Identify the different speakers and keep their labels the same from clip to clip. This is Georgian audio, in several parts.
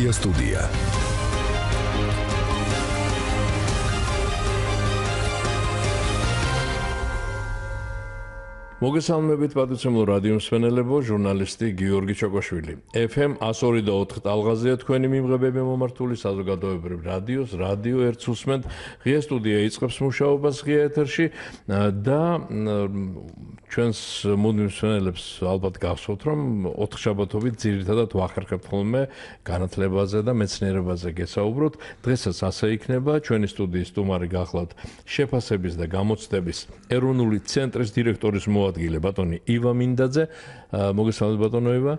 Speaker 1: ღია სტუდია. მოგესალმებით პატრიციულ რადიო მსმენელებო, ჟურნალისტი გიორგი ჩოკოშვილი. FM 102.4 ტალღაზეა თქვენი მიმღებები მომართული საზოგადოებრივ რადიოს, რადიო ერთს უსმენთ. ღია სტუდია იწყებს მუშაობას ღია ეთერში და ჩვენს მუდმივ მსმენელებს ალბათ გახსოვთ, რომ 4 შაბათობით ძირითადად ვახერხებთ ხოლმე განათლებაზე და მეცნიერებაზე გესაუბროთ. დღესაც ასე იქნება. ჩვენი სტუდიის სტუმარი გახლავთ შეფასების და გამოცდების ეროვნული ცენტრის დირექტორის მოადგილე ბატონი ივა მინდაძე. მოგესალმებით ბატონო ივა.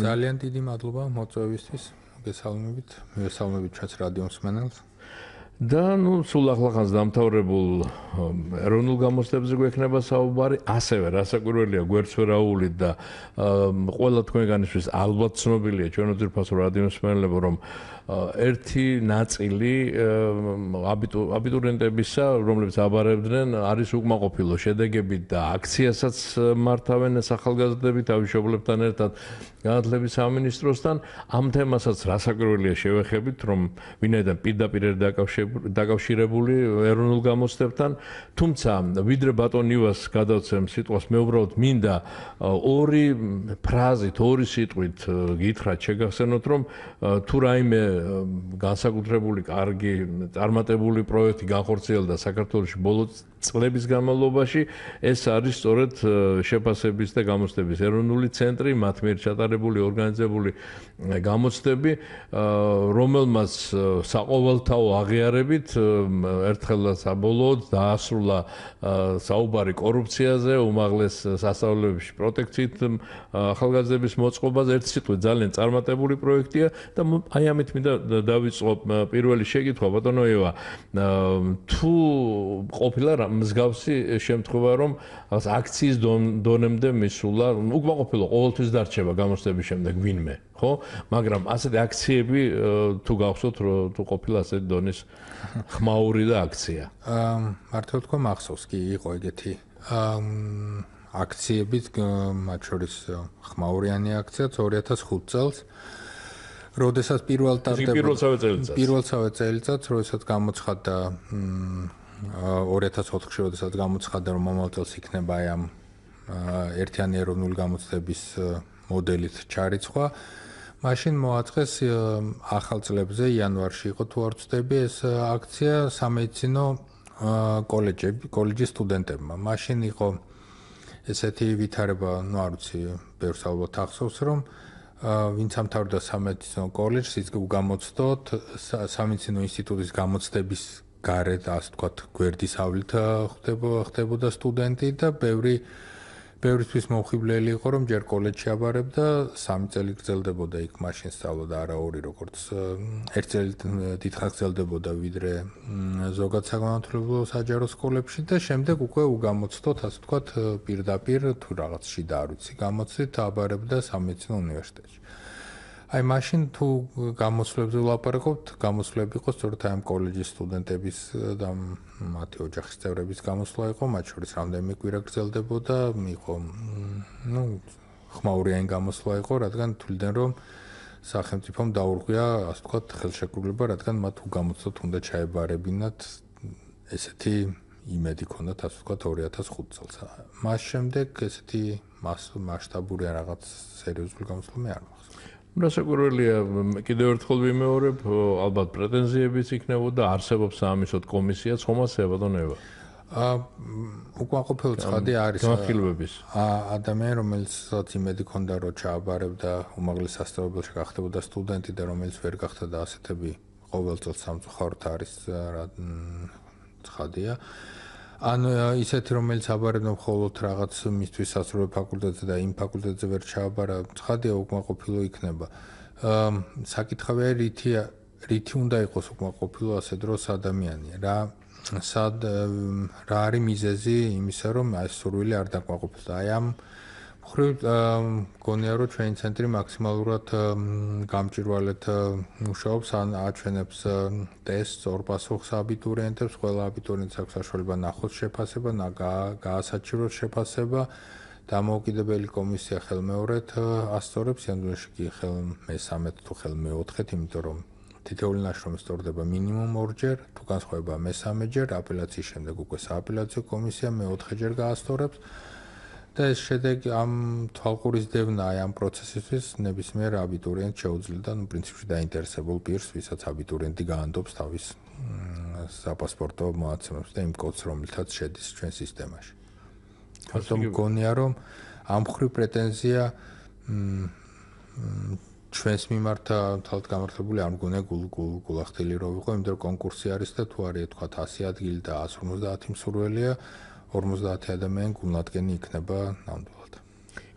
Speaker 2: ძალიან დიდი მადლობა მოწვევისთვის. მოგესალმებით ჩვენს რადიო მსმენელს.
Speaker 3: და სულ ახლახანს დამთავრებულ ეროვნულ გამოცდებზე გვექნება საუბარი, ასევე რასაკვირველია გვერდსვერაული და ყველა თქვენგანისთვის ალბათ ცნობილია ჩვენო ძირფასო რადიო მსმენელებო, რომ ერთი ნაწილი აბიტურიენტებისა, რომლებიც აბარებდნენ, არის უკმაყოფილო შედეგებით და აქციასაც მართავენ ახალგაზრდები თავისუფლებთან ერთად განათლების სამინისტროსთან. ამ თემასაც რასაკვირველია შევეხებით, რომ ვინაიდან პირდაპირ დაკავშირებული ეროვნულ გამოცდებთან, თუმცა ვიდრე ბატონ ივას გადავცემ სიტყვას, მე უბრალოდ მინდა ორი ფრაზით, ორი სიტყვით გითხრათ, შეგახსენოთ, რომ თუ რაიმე განსაკუთრებული კარგი წარმატებული პროექტი განხორციელდა საქართველოში ბოლო წლების განმავლობაში, ეს არის სწორედ შეფასების და გამოცდების ეროვნული ცენტრი, მათ მიერ ჩატარებული ორგანიზებული გამოცდები, რომელმაც საყოველთაო აღიარებით ერთხელ და საბოლოოდ დაასრულა საუბარი კორუფციაზე, უმაღლეს სასწავლებლებში პროტექციით ახალგაზრდების მოწყობაზე. ერთი სიტყვით ძალიან წარმატებული პროექტია და აი ამით მინდა დავიწყო პირველი შეკითხვა ბატონო ივა, თუ ყოფილა მსგავსი შემთხვევა, რომ აქციის დონემდე მისულა, უკმაყოფილო ყოველთვის დარჩება გამოცდების შემდეგ ვინმე, ხო? მაგრამ ასეთი აქციები თუ გახსოვთ, თუ ყოფილა ასეთი დონის ხმაური და აქცია.
Speaker 2: მართლა თქვა მახსოვს კი იყო ეგეთი აქციებით, მათ შორის ხმაურიანი აქციაც 2005 წელს. როდესაც პირველსავე წელიწადს, როდესაც გამოცხადდა 2004-ში, როდესაც გამოცხადდა, რომ მომავალ წელს იქნება აი ამ ერთიანი ეროვნული გამოცდების მოდელით ჩარიცხვა, მაშინ მოაწყეს ახალ წლებზე, იანვარში იყო თუ არ ვცდები, ეს აქცია სამედიცინო კოლეჯის სტუდენტებმა. მაშინ იყო ესეთი ვითარება, არ ვიცი, ბევრს ალბათ ახსოვს, რომ ვინც ამთავრდა სამედიცინო კოლეჯს, ის უგამოცდოთ სამედიცინო ინსტიტუტის გამოცდების გარეთ, ასე ვთქვათ, გვერდისავლით ხდებოდა სტუდენტი და ბევრისთვის მოხიბლელი იყო, რომ ჯერ კოლეჯში აბარებდა, 3 წელი გრძელდებოდა იქ მაშინ სწავლა და არა 2, როგორც 1 წელი დიდხანს გრძელდებოდა, ვიდრე ზოგად საგანმანათლებლო საჯარო სკოლებში და შემდეგ უკვე უგამოცდოთ, ასე ვთქვათ, პირდაპირ თუ რაღაც შიდა არ ვიცი, გამოცდით აბარებდა სამედიცინო უნივერსიტეტში. აი მაშინ თუ გამოცვლებზე ვლაპარაკობთ, გამოცვლები იყო სწორედ აი ამ კოლეჯის სტუდენტების და მათი ოჯახის წევრების გამოცვლა იყო, მათ შორის რამდენიმე კვირა გრძელდებოდა, იყო ხმაურიანი გამოცვლა იყო, რადგან თვლიდნენ, რომ სახელმწიფომ დაურღვია, ასე ვთქვათ, ხელშეკრულება, რადგან მათ უგამოცდოთ უნდა ჩაებარებინათ, ესეთი იმედი ქონდათ, ასე ვთქვათ, 2005 წელს. მას შემდეგ ესეთი მასშტაბური რაღაც სერიოზული გამოცვლა მე არ მახსოვს.
Speaker 3: რასაკვირველია, კიდევ ერთხელ ვიმეორებ, ალბათ პრეტენზიებიც იქნებოდა, არსებობს სამისოთ კომისიაც, ხომ ასეა ბატონო ივა?
Speaker 2: უკმაყოფილო ცხადი არის
Speaker 3: განხილვების.
Speaker 2: ადამიანი, რომელსაც იმედი ქონდა, რომ ჩააბარებდა უმაღლეს სასწავლებელში, გახდებოდა სტუდენტი და რომელიც ვერ გახდა და ასეთები ყოველ წელს სამწუხაროდ არის ცხადია. ან ისეთი, რომელიც აბარებდა მხოლოდ რაღაც მისთვის სასწავლებელი ფაკულტეტზე და იმ ფაკულტეტზე ვერ ჩააბარა, ცხადია უკმაყოფილო იქნება. საკითხავია რითი უნდა იყოს უკმაყოფილო ასე დროს ადამიანია. რა არის მიზეზი იმისა, რომ აი სურვილი არ დაკმაყოფილდა. აი ამ მხრივ მგონია, რომ ჩვენი ცენტრი მაქსიმალურად გამჭვირვალედ მუშაობს, ან აჩვენებს ტესტს, ორპასუხს აბიტურიენტებს, ყველა აბიტურიენტს აქვს საშუალება ნახოს შეფასება, გაასაჩივროს შეფასება დამოუკიდებელი კომისია ხელმეორედ ასწორებს, სიამოვნებაში კი მესამედ თუ ხელმეოთხედ, იმიტომ რომ თითოეული ნაშრომი სწორდება მინიმუმ 2-ჯერ, თუ განსხვავება მესამეჯერ, აპელაციის შემდეგ უკვე სააპელაციო კომისია მეოთხეჯერ გაასწორებს. და ეს შედეგი ამ თვალყურის დევნა ამ პროცესისთვის ნებისმიერ აბიტურიენტს შეუძლია და პრინციპში დაინტერესებულ პირს, ვისაც აბიტურიენტი გაანდობს თავის საპასპორტო მოაცემებს და იმ კოდს, რომელთაც შედის ჩვენ სისტემაში. თუმცა მგონია, რომ ამ მხრივ პრეტენზია ჩვენს მიმართ თვალთ გამართლებული არ მგონია გულახდელი რო ვიყო, იმიტომ რომ კონკურსი არის და თუ არის თქვა 100 ადგილი და 150 მსურველია 50 ადამიანი გულმოდგენი იქნება ნამდვილად.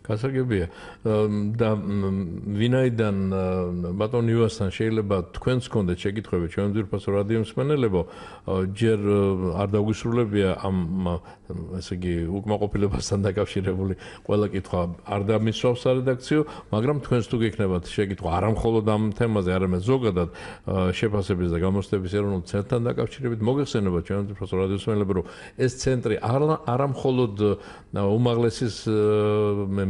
Speaker 1: გასაგებია და ვინაიდან ბატონ ივასთან შეიძლება თქვენს გქონდეთ შეკითხვები ჩვენ ძვირფასო რადიო მსმენელებო ჯერ არ დაგვისრულებია ამ ესე იგი უკმაყოფილებასთან დაკავშირებული ყველა კითხვა არ დამისვავს სარედაქციო, მაგრამ თქვენს თუ გექნებათ შეკითხვა არა მხოლოდ ამ თემაზე, არამედ ზოგადად შეფასების და გამოცდების ეროვნულ ცენტრთან დაკავშირებით მოგეხსენება ჩვენ ძვირფასო რადიო მსმენელებო რომ ეს ცენტრი არა მხოლოდ უმაღლესის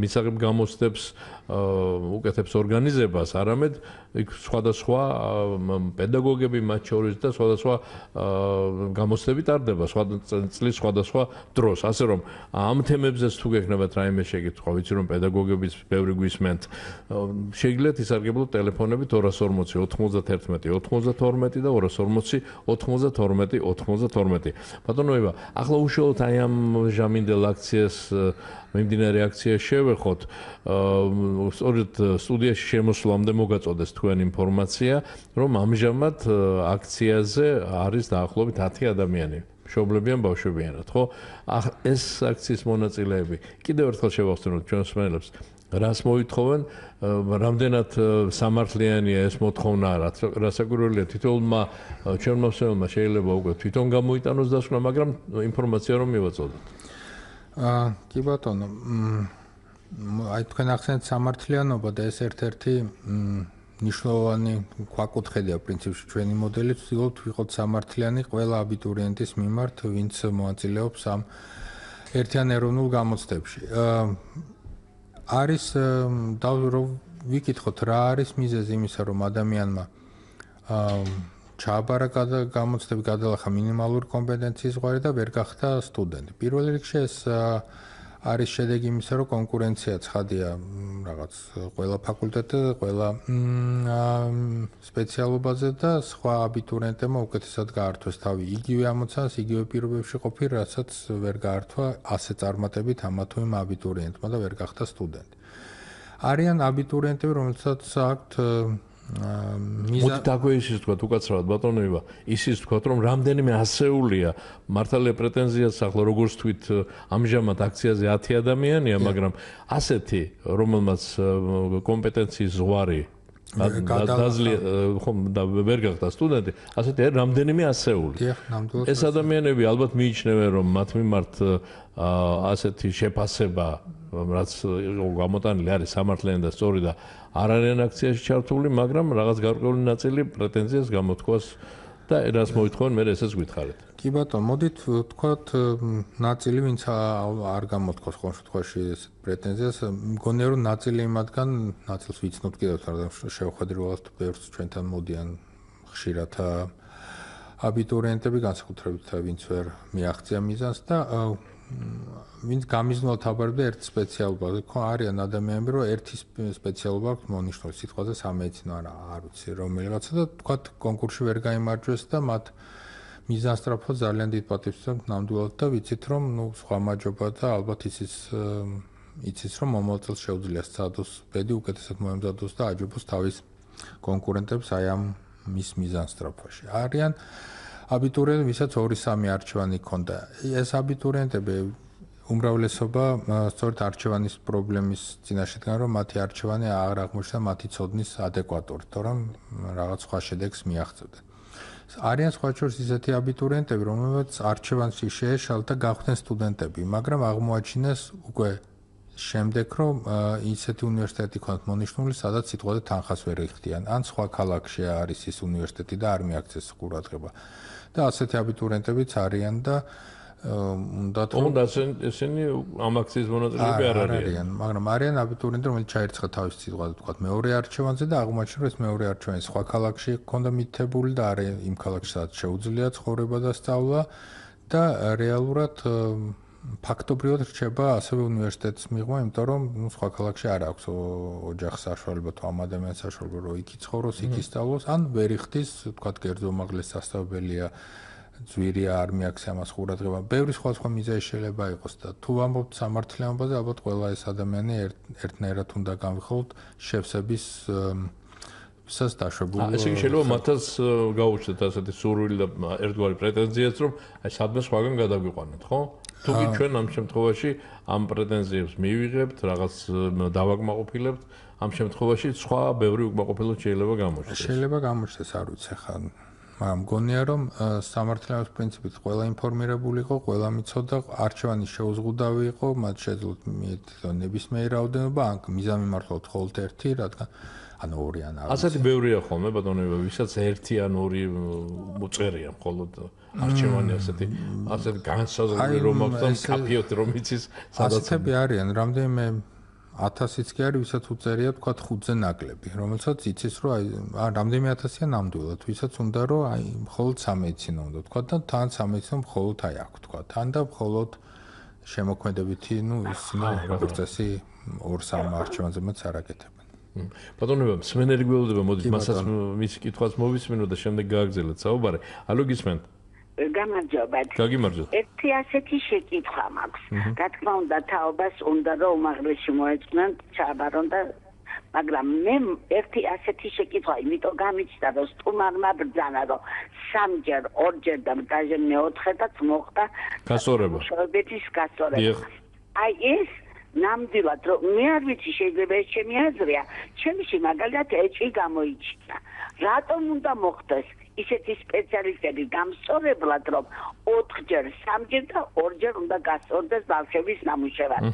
Speaker 1: მისაღებ გამოცდებს უკეთებს ორგანიზებას, არამედ იქ სხვადასხვა პედაგოგები მათ შორის და სხვადასხვა გამოცდები ტარდება წლის სხვადასხვა დროს. ასე რომ ამ თემებზეც თუ გექნებათ რაიმე შეკითხვა, ვიცი რომ პედაგოგების ბევრი გვისმენთ, შეგიძლიათ ისარგებლოთ ტელეფონებით 240 91 92 და 240 92 92. ბატონო ევა, ახლა უშუალოდ აი ამ ჟამინდელ აქციას მიმდინარე აქცია შევეხოთ, სწორედ სტუდიაში შემოსვლამდე მოგაწოდეს თქვენ ინფორმაცია, რომ ამჟამად აქციაზე არის დაახლოებით 10 ადამიანი. მშობლებიან ბავშვებიანად, ხო? ეს აქციის მონაწილეები კიდევ ერთხელ შევახსენოთ ჩვენს მსმენელებს, რას მოითხოვენ, რამდენად სამართლიანია ეს მოთხოვნა, რასაკვირველია თითოეულმა ჩვენმა მსმენელმა შეიძლება უკვე თვითონ გამოიტანოს დასკვნა, მაგრამ ინფორმაცია რომ მივაწოდოთ.
Speaker 2: კი ბატონო, აი თქვენ ახსენეთ სამართლიანობა და ეს ერთ-ერთი ნიშნულოვანი ქვაკუთხედია პრინციპში ჩვენი მოდელი, ვცდილობთ ვიყოთ სამართლიანი ყველა აბიტურიენტის მიმართ, ვინც მონაწილეობს ამ ერთიან ეროვნულ გამოცდებში. არის ვიკითხოთ რა არის მიზეზი იმისა, რომ ადამიანმა ჩააბარა გამოცდები, გადალახა მინიმალური კომპეტენციის ზღვარი და ვერ გახდა სტუდენტი. პირველ რიგში ეს არის შედეგი იმისა, რომ კონკურენცია ცხადია რაღაც ყველა ფაკულტეტზე, ყველა სპეციალობაზე და სხვა აბიტურიენტებმა უკეთესად გაართვეს თავი იგივე ამოცანას, იგივე პირობებში ყოფილი, რასაც ვერ გაართვა ასე წარმატებით ამა თუ იმ აბიტურიენტმა და ვერ გახდა სტუდენტი. არიან აბიტურიენტები, რომელთაც აქვთ
Speaker 1: მოდი დაგვეისის თქვა უკაცრავად ბატონო ივა, ისიც თქვა რომ რამდენიმე ასეულია მართალია პრეტენზიას ახლა როგორც თქვით ამჟამად აქციაზე 10 ადამიანია, მაგრამ ასეთი რომელმაც კომპეტენციის ზღვარი გადაძლია ხომ და ვერ გახდა სტუდენტი, ასეთი რამდენიმე ასეული. ეს ადამიანები ალბათ მიიჩნევენ რომ მათ მიმართ ასეთი შეფასება რაც გამოტანილი არის სამართლიანი და სწორი და არ არიან აქციაში ჩართული, მაგრამ რაღაც გარკვეული ნაწილი პრეტენზიას გამოთქვას და რას მოითხოვენ, მე ესეც გითხარით.
Speaker 2: კი ბატონო, მოდით ვთქვათ ნაწილი, ვინც არ გამოთქვას ყოველ შემთხვევაში ეს პრეტენზიას, მგონია რომ ნაწილი იმათგან, ნაწილს ვიცნობთ კიდევ თორემ შევხვედრივად ბევრს ჩვენთან მოდიან ხშირად აბიტურიენტები, განსაკუთრებით ვინც ვერ მიაღწია მიზანს და ვინც გამიზნულად აბარებდა ერთ სპეციალობაზე. ხო არიან ადამიანები, რომ ერთი სპეციალობა აქვს მონიშნული სიტყვაზე სამედიცინო არ ვიცი რომელიღაცა და თქვათ კონკურსში ვერ გაიმარჯვეს და მათ მიზანსტრაფად ძალიან დიდ პატივს ვცემთ ნამდვილად და ვიცით რომ სხვა მაჯობა და ალბათ იცის რომ მომავალ წელს შეუძლია სცადოს ბედი უკეთესად მოემზადოს და აჯობოს თავის კონკურენტებს აი ამ მის მიზანსტრაფაში. არიან აბიტურიენტები, ვისაც 2-3 არჩევანი ჰქონდა. ეს აბიტურიენტები უმრავლესობა სწორედ არჩევანის პრობლემის წინაშე დგან, რომ მათი არჩევანი არ აღმოჩნდა მათი ცოდნის ადეკვატური, თორემ რაღაც სხვა შედეგს მიაღწევდნენ. არიან სხვა შორის ისეთი აბიტურიენტები, რომლებიც არჩევანში შეეშალათ და გახვდნენ სტუდენტები, მაგრამ აღმოაჩინეს უკვე შემდეგ, რომ ისეთი უნივერსიტეტი ქონდათ მონიშნული, სადაც სიტყვაზე თანხას ვერ იხდიან, ან სხვა ქალაქში არის ის უნივერსიტეტი და არ მიაღწეს ყურადღება. და ასეთი აბიტურიენტებიც არიან და უნდა
Speaker 3: თუმცა ესენი ამ აქციის მონაწილეები არ
Speaker 2: არიან, მაგრამ არიან აბიტურიენტები, რომელიც ჩაირიცხა თავის სიტყვაზე, თქვა მეორე არჩევანზე და აღმოაჩინა, რომ ეს მეორე არჩევანი სხვა ქალაქში ჰქონდა მითითებული და არა იმ ქალაქში, სადაც შეუძლია ცხოვრება და სწავლა და რეალურად ფაქტობრივად რჩება ასევე უნივერსიტეტის მიღმა, იმიტომ რომ სხვა ქალაქში არ აქვს ოჯახის საშუალება თუ ამ ადამიანის საშუალება, რომ იქ იცხოვროს, იქ ისწავლოს, ან ვერ იხდის, თქვა კერძო უმაღლესი სასწავლებელია, ძვირია, არ მიაქვს ამას ყურადღება. ბევრი სხვა მიზეზი შეიძლება იყოს და თუ ვამბობთ სამართლიანობაზე, ალბათ ყველა ეს ადამიანი ერთნაირად უნდა გამიხოლოთ შევსების ვისაც დაშვებული.
Speaker 3: ესე იგი შეიძლება მათაც გაუჩნდეთ ასეთი სურვილი და ერთგვარი პრეტენზიაც, რომ აი სადმე სხვაგან გადაგვიყვანოთ, ხო? თუმცა ჩვენ ამ შემთხვევაში ამ პრეტენზიებს მივიღებთ, რაღაც დავაკმაყოფილებთ, ამ შემთხვევაში სხვა ბევრი უკმაყოფილება შეიძლება გამოჩნდეს.
Speaker 2: შეიძლება გამოჩნდეს, არ ვიცი ხა. მაგრამ მგონია რომ სამართლიანობის პრინციპით ყველა ინფორმირებული იყო, ყველა მიცოდა, არჩევანი შეუზღუდავი იყო, მათ შეძლო ნებისმიერი რაოდენობა, ან მიზანმიმართულად მხოლოდ ერთი, რადგან ანუ ორი ან არა.
Speaker 3: ასეთი ბევრია ხოლმე ბატონებო, ვისაც ერთი ან ორი მოწერია მხოლოდ არჩევანი ასეთი განსაზღვრული რომ აქვს და კაფეოთ რომ იცის სადაც
Speaker 2: ასეთები არიან, რამდენიმე 1000-იც კი არის, ვისაც უწერია თქვა 5-ზე ნაკლები, რომელსაც იცის რომ აი რამდენიმე 1000-ია ნამდვილად, ვისაც უნდა რომ აი მხოლოდ სამედიცინო უნდა თქვა და თან სამედიცინო მხოლოდ აი აქ თქვა, თან და მხოლოდ შემოქმედებითი, ისინი როგორც წესი 2-3 არჩევანზე მათ არაკეთებენ.
Speaker 3: ბატონებო, მსმენელი გველოდება, მოდით მასაც მისი კითხვაც მოვისმინო და შემდეგ გააგრძელოთ საუბარი. ალო გისმენთ?
Speaker 4: გამარჯობათ.
Speaker 3: გაგიმარჯოთ.
Speaker 4: ერთი ასეთი შეკითხვა მაქვს. რა თქმა უნდა, თაობას უნდა რომ უმაღლესი მოეწონათ ჩაბარონ და მაგრამ მე ერთი ასეთი შეკითხვა, იმიტომ გამიჩნდა რომ სტუმარმა ბრძანა რომ 3-ჯერ, 2-ჯერ და даже მეოთხედაც მოხდა
Speaker 3: გასწორება.
Speaker 4: შრომების გასწორება. აი ეს ნამდვილად რომ მე არ ვიცი შეიძლება ეს ჩემი აზრია, ჩემში მაგალითად ეჭვი გამოიჩინა. რატომ უნდა მოხდეს ისეთი სპეციალისტები გამსწორებლად რომ 4-ჯერ, 3-ჯერ და 2-ჯერ უნდა გასწორდეს ბავშვების ნამუშევარი.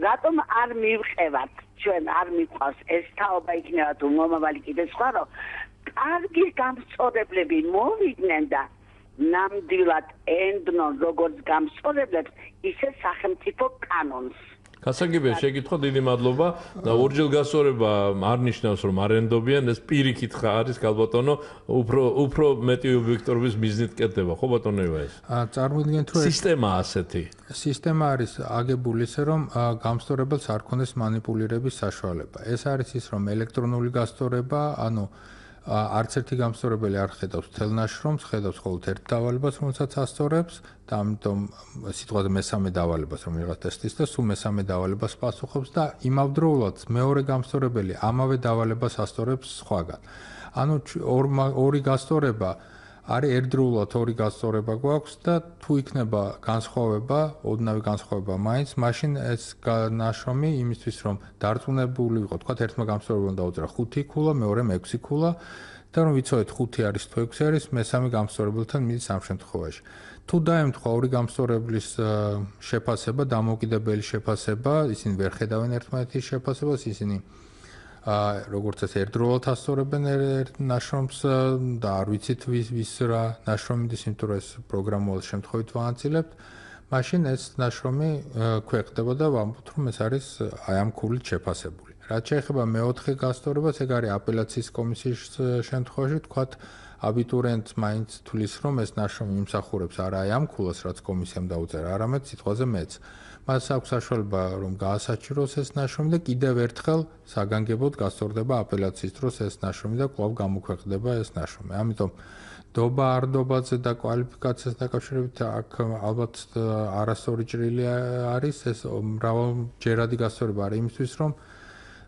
Speaker 4: რატომ არ მივყევათ ჩვენ არ მიყვავს ეს თაობა იქნება თუ მომავალი კიდე სხვა რომ კარგი გამსწორებლები მოვიდნენ და ნამდვილად ენდნონ როგორც გამსწორებლებს ისე სახელმწიფო კანონს.
Speaker 3: გასაგებია შეკითხვა, დიდი მადლობა და ორჯერ გასწორება არ ნიშნავს რომ არენდობიან, ეს პირიქით არის გალბატონო, უფრო მეტი ობიექტურობის მიზნით კეთდება, ხო ბატონოება ეს?
Speaker 2: წარმოიდგინეთ რომ
Speaker 3: სისტემა ასეთი.
Speaker 2: სისტემა არის აგებული ისე რომ გამსწორებელს არ ქონდეს მანიპულირების საშუალება. ეს არის ის რომ ელექტრონული გასწორება, ანუ არც ერთი გამსწორებელი არ ხედავს მთელ ნაშრომს, ხედავს მხოლოდ ერთ დავალებას, რომელსაც ასწორებს და ამიტომ სიტყვაზე მესამე დავალებას რომ ვიღაც ტესტის და სულ მესამე დავალებას პასუხობს და იმავდროულად მეორე გამსწორებელი ამავე დავალებას ასწორებს სხვაგან. ანუ ორი გასწორება არის ერთდროულად ორი გასწორება გვაქვს და თუ იქნება განსხვავება, ოდნავი განსხვავება მაინც, მაშინ ეს ნაშრომი იმისთვის რომ დარწმუნებული ვიყო, თქვა ერთმა გამსწორებელმა დაუწერა 5 ქულა, მეორემ 6 ქულა და რომ ვიცოდეთ 5 არის თუ 6 არის, მესამე გამსწორებელთან მიდის ამ შემთხვევაში. თუ დაემთხვა ორი გამსწორებლის შეფასება, დამოუკიდებელი შეფასება, ისინი ვერ ხედავენ ერთმანეთის შეფასებას, ისინი როგორც ეს ერთდროულად ასწორებენ ერთ ნაშრომს და არ ვიცით ვის რა ნაშრომიდის, იმიტომ რომ ეს პროგრამულად შემთხვევით ვანაწილებთ, მაშინ ეს ნაშრომი ქვეყდება და ვამბობთ რომ ეს არის აი ამ ქულით შეფასებული. რაც შეეხება მეოთხე გასწორებას, ეგ არის აპელაციის კომისიის შემთხვევაში, თქვათ აბიტურიენტს მაინც თulis რომ ეს ნაშრომი იმსახურებს არა აი ამ ქულას, რაც კომისიამ დაუწერა, არამედ სიტყვაზე მეც. მას აქვს საშუალება რომ გაასაჩივროს ეს ნაშრომი და კიდევ ერთხელ საგანგებოდ გასწორდება აპელაციის დროს ეს ნაშრომი და კვლავ გამოქვეყნდება ეს ნაშრომი. ამიტომ დობა არ დობაზე და კვალიფიკაციას დაკავშირებით აქ ალბათ არასწორი ჭრილი არის ეს მრავალჯერადი გასწორება არის იმისთვის რომ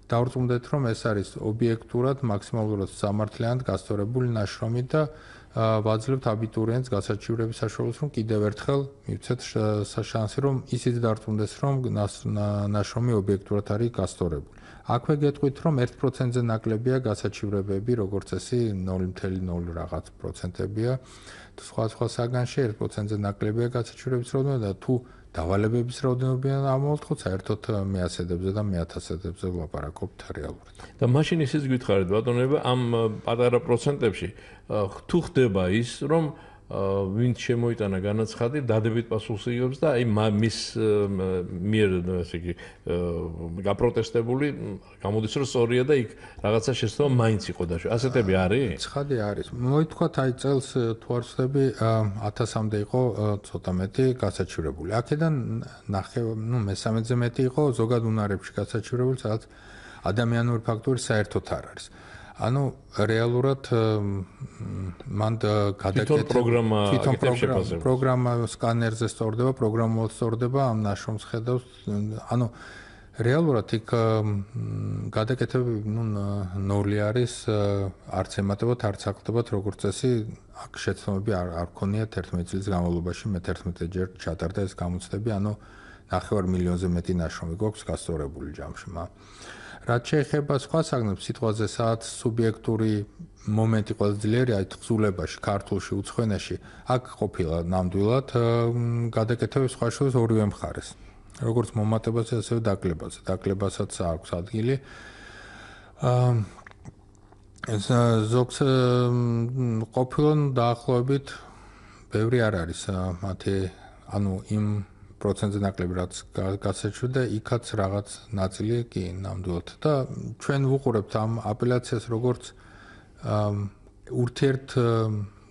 Speaker 2: დავრწმუნდეთ რომ ეს არის ობიექტურად მაქსიმალურად სამართლიანად გასწორებული ნაშრომი და ვაძლევთ აბიტურიენტს გასაჩივრების საშუალებას რომ კიდევ ერთხელ მივცეთ შანსი რომ ისიც დარწმუნდეს რომ ნაშრომი ობიექტურად არის გასწორებული. აქვე გეტყვით რომ 1%-ზე ნაკლებია გასაჩივრებები, როგორც წესი 0.0 რაღაც პროცენტებია. სხვა საგანში 1%-ზე ნაკლებია გასაჩივრების რაოდენობა და თუ დავალებების რაოდენობიდან ამოვთხოვთ, საერთოდ მე-100-ებზე და მე-1000-ებზე ვლაპარაკობთ რეალურად.
Speaker 3: და მაშინ ისიც გითხარით ბატონებო, ამ პატარა პროცენტებში თუ ხდება ის, რომ
Speaker 1: ვინც შემოიტანა განაცხადი, დადებით პასუხს იღებს და აი მის მიერ ესე იგი გაპროტესტებული გამოდის რომ სწორია და იქ რაღაცა შეცდომა მაინც იყო და ასეთები არის?
Speaker 2: ცხადი არის. მოითქვათ აი წელს თუ არ ვცდები 1000-მდე იყო ცოტა მეტი გასაჩივრებული. აქედან მესამედზე მეტი იყო ზოგად უნარებში გასაჩივრებული, სადაც ადამიანური ფაქტორი საერთოდ არ არის. ანუ რეალურად მან გადაკეთება პროგრამა სკანერზე სწორდება, პროგრამულად სწორდება, ამ ნაშრომს ხედავს. ანუ რეალურად იქ გადაკეთებები ნული არის, არც ემატებათ, არც აკლებათ, როგორც წესი, აქ შეცდომები არ ქონიათ 11 წლის განმავლობაში, მე 11 ჯერ ჩატარდა ეს გამოცდები, ანუ 9,500,000-ზე მეტი ნაშრომი გვაქვს გასწორებული ჯამში, რაც შეეხება სხვა საგნებს, სიტყვაზე სადაც სუბიექტური მომენტი ყველაზე ძლიერი, აი თხზულებაში, ქართულში, უცხოენაში, აქ ყოფილა ნამდვილად გადაკეთების სხვა შორის ორივე მხარეს. როგორც მომატებაზე, ასევე დაკლებაზე. დაკლებასაც აქვს ადგილი. ზოგს ყოფილა დაახლოებით ბევრი არ არის მათი, ანუ იმ პროცენტზე ნაკლები რაც გასაჩვენდა, იქაც რაღაც ნაწილი კი ნამდვილად და ჩვენ ვუყურებთ ამ აპელაციას როგორც ურთიერთ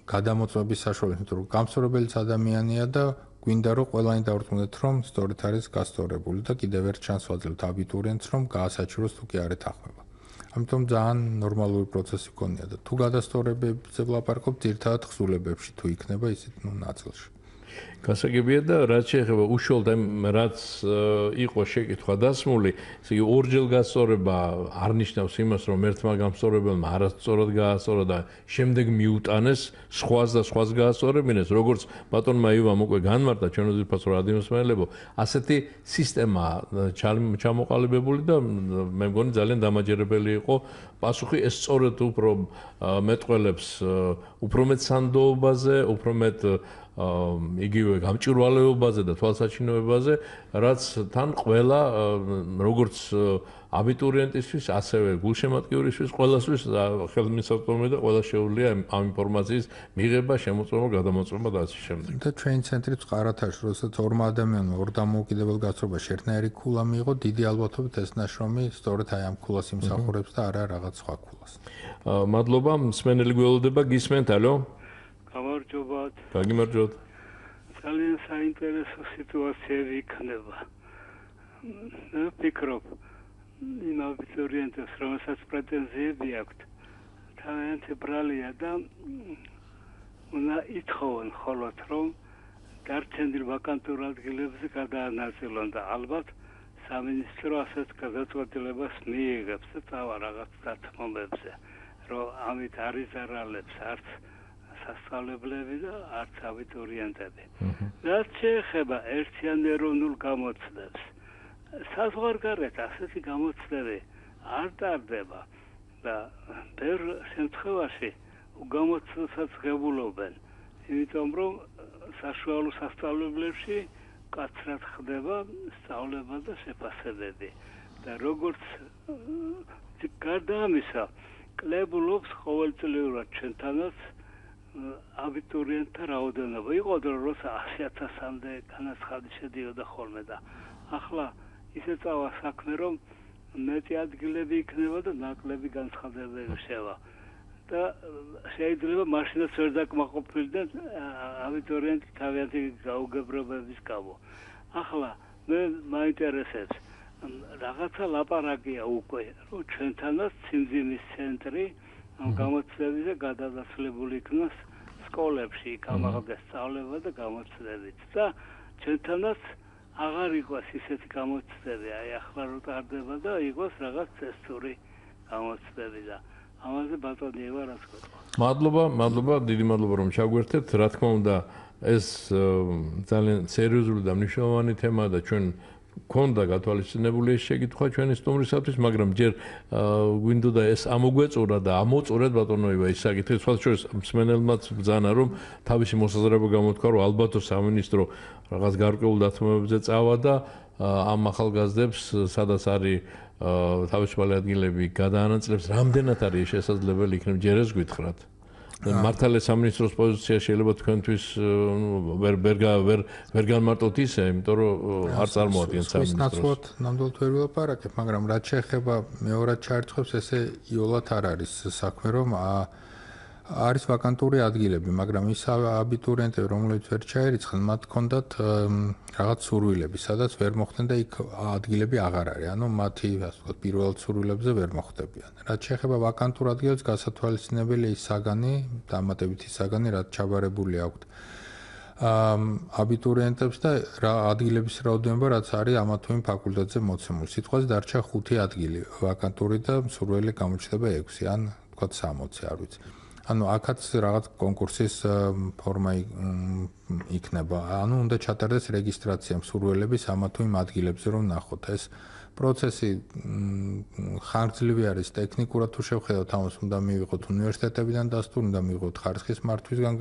Speaker 2: გადამოწმების საშუალებას, იმიტომ რომ გამსწორებელიც ადამიანია და გვინდა რომ ყველანი დავრწმუნდეთ რომ სწორედ არის გასწორებული და კიდევ ერთ ჩანს ვაძლევთ აბიტურიენტს რომ გაასაჩივროს თუ კი არ ეთანხმება. ამიტომ ძალიან ნორმალური პროცესი გქონია და თუ გადასწორებებზე ვლაპარაკობთ ძირითადად თხზულებებში თუ იქნება ისეთ ნაწილში.
Speaker 1: გასაგებია და რაც შეეხება უშუალოდ რაც იყო შეკითხვა დასმული, ესე იგი ორჯერ გასწორება არ ნიშნავს იმას, რომ ერთმა გამსწორებელმა არასწორად გაასწორა და შემდეგ მიუტანეს სხვას და სხვას გაასწორებინეს, როგორც ბატონმა ივამ უკვე განმარტა ჩვენ უზრფასო რადიოსმენელებო, ასეთი სისტემა ჩამოყალიბებული და მე მგონი ძალიან დამაჯერებელი იყო პასუხი ეს სწორედ უფრო მეტყველებს უფრო მეტ სანდოობაზე, უფრო მეტ იგივე გამჭვირვალეობაზე და თვალსაჩინოებაზე, რაც თან ყველა როგორც აბიტურიენტისთვის, ასევე გულშემატკივრისთვის, ყველასთვის ხელმისაწვდომია და ყველა შეუძლია ამ ინფორმაციის მიღება, შემოწმება, გადამოწმება და ასე შემდეგ.
Speaker 2: და ჩვენი ცენტრიც ყარათაში, როდესაც ორმა ადამიანმა ორ დამოუკიდებელ გასწორებაში ერთნაირი ქულა მიიღო, დიდი ალბათობით ეს ნაშრომი სწორედ აი ამ ქულას იმსახურებს და არა რაღაც სხვა ქულას.
Speaker 1: მადლობა, მსმენელი გველოდება, გისმენთ, ალო?
Speaker 5: გამარჯობათ.
Speaker 1: გაგიმარჯობთ.
Speaker 5: ძალიან საინტერესო სიტუაციები იქნება. ვფიქრობ, იმ აბიტურიენტებს, რომელსაც პრეტენზიები აქვთ, თავიანთი ბრალია და უნდა ითხოვონ ხოლმე, რომ დარჩენილ ვაკანტურ ადგილებზე გადაანაწილონ და ალბათ სამინისტრო ასეთ გადაწყვეტილებას მიიღებს და წავა რაღაც დათმობებზე, რომ ამით არ იზარალებს არც სასწავლებლები და არც აბიტურიენტები. რაც შეეხება ერთიან ეროვნულ გამოცდებს, საზღვარგარეთ ასეთი გამოცდები არ ტარდება და ბევრ შემთხვევაში გამოცდასაც ღებულობენ, იმიტომ რომ საშუალო სასწავლებლებში კაცრად ხდება სწავლება და შეფასებები და როგორც გარდა ამისა, კლებულობს ყოველწლიურად ჩვენთანაც აბიტურიენტთა რაოდენობა. იყო დრო როცა 100,000-მდე განაცხადი შედიოდა ხოლმე და ახლა ისე წავა საქმე, რომ მეტი ადგილები იქნება და ნაკლები განცხადებები შევა. და შეიძლება მაშინაც ვერ დაკმაყოფილდნენ აბიტურიენტი თავიანთი გაუგებრობების გამო. ახლა მე მაინტერესებს რაღაცა ლაპარაკია უკვე, რომ ჩვენთანაც ციმძიმის ცენტრი ამ გამოცდებზე გადადასვლებული იქნას სკოლებში, გამაღლდეს სწავლება და გამოცდებით. და ჩვენთანაც აღარ იყოს ისეთი გამოცდები, აი ახლა რო ტარდება და იყოს რაღაც წესწური გამოცდები და ამაზე ბატონი ევა რაც გქონდა.
Speaker 1: მადლობა, დიდი მადლობა რომ ჩაგვერთებთ. რა თქმა უნდა, ეს ძალიან სერიოზული და მნიშვნელოვანი თემაა და ჩვენ გქონდა გათვალისწინებული ეს შეკითხვა ჩვენი სტუმრისათვის, მაგრამ ჯერ გვინდოდა ეს ამოგვეწურა და ამოწურეთ ბატონოება ის საკითხი, სხვა შორის მსმენელმაც ბრძანა რომ თავისი მოსაზრება გამოთქვა, რომ ალბათო სამინისტრო რაღაც გარკვეულ დათმობებზე წავა და ამ ახალგაზრდებს, სადაც არის თავისუფალი ადგილები გადაანაწილებს, რამდენად არის შესაძლებელი იქნებ ჯერ ეს გითხრათ. მართალია სამინისტროს პოზიცია შეიძლება თქვენთვის ვერ განმარტოთ ისე, იმიტომ რომ არ წარმოადგენს სამინისტროს.
Speaker 2: ნამდვილად ვერ ვილაპარაკებ, მაგრამ რაც შეეხება მეორად ჩარიცხვებს, ესე იოლად არ არის საქმე, რომ არის ვაკანტური ადგილები, მაგრამ ის აბიტურიენტები, რომლებიც ვერ ჩაერიცხნენ, მათ ჰქონდათ რაღაც სურვილები, სადაც ვერ მოხვდნენ და იქ ადგილები აღარ არის. ანუ მათი, ასე ვთქვათ, პირველად სურვილებზე ვერ მოხვდებიან. რაც შეეხება ვაკანტურ ადგილებს, გასათვალისწინებელია ის საგანი, დამატებითი საგანი, რაც ჩაბარებული აქვთ აბიტურიენტებს და ადგილების რაოდენობა, რაც არის ამა თუ იმ ფაკულტეტზე მოცემული. სიტყვაზე დარჩა 5 ადგილი ვაკანტური და სურვილი გამოჩნდება 6, ან ვთქვათ 60, არ ვიცი. ანუ აქაც რაღაც კონკურსის ფორმა იქნება. ანუ უნდა ჩატარდეს რეგისტრაცია მსურველების ამა თუ იმ ადგილებზე რომ ნახოთ. ეს პროცესი ხანგრძლივი არის ტექნიკურად თუ შევხედავთ, ამას უნდა მივიღოთ უნივერსიტეტებიდან დასტური, უნდა მივიღოთ ხარისხის მართვისგან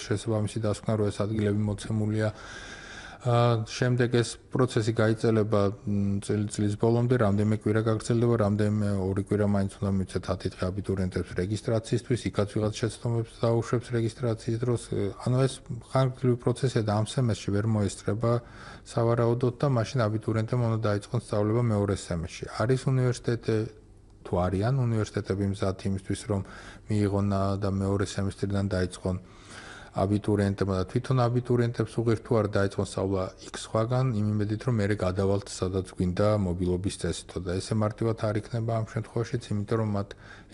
Speaker 2: შესაბამისი დასკვნა, რომ ეს ადგილები მოცემულია. შემდეგ ეს პროცესი გაიწელება წლის ბოლომდე, რამდენიმე კვირა გაგრძელდება, რამდენიმე 2 კვირა მაინც უნდა მივცეთ 10 დღე აბიტურიენტებს რეგისტრაციისთვის, იქაც ვიღაც შეცდომებს დაუშვებს რეგისტრაციის დროს. ანუ ეს ხანგრძლივი პროცესია და ამ სემესტრში ვერ მოესწრება სავარაუდოდ და მაშინ აბიტურიენტებმა უნდა დაიწყონ სწავლება მეორე სემესტრში. არის უნივერსიტეტი თუ არიან უნივერსიტეტები მზად იმისთვის, რომ მიიღონ და მეორე სემესტრიდან დაიწყონ აბიტურიენტებმა და თვითონ აბიტურიენტებს უღირთ თუ არ დაიწყონ სწავლა იქ სხვაგან, იმ იმედით რომ მერე გადავალთ სადაც გვინდა მობილობის წესითო და ესე მარტივად არ იქნება ამ შემთხვევაშიც, იმიტომ რომ მათ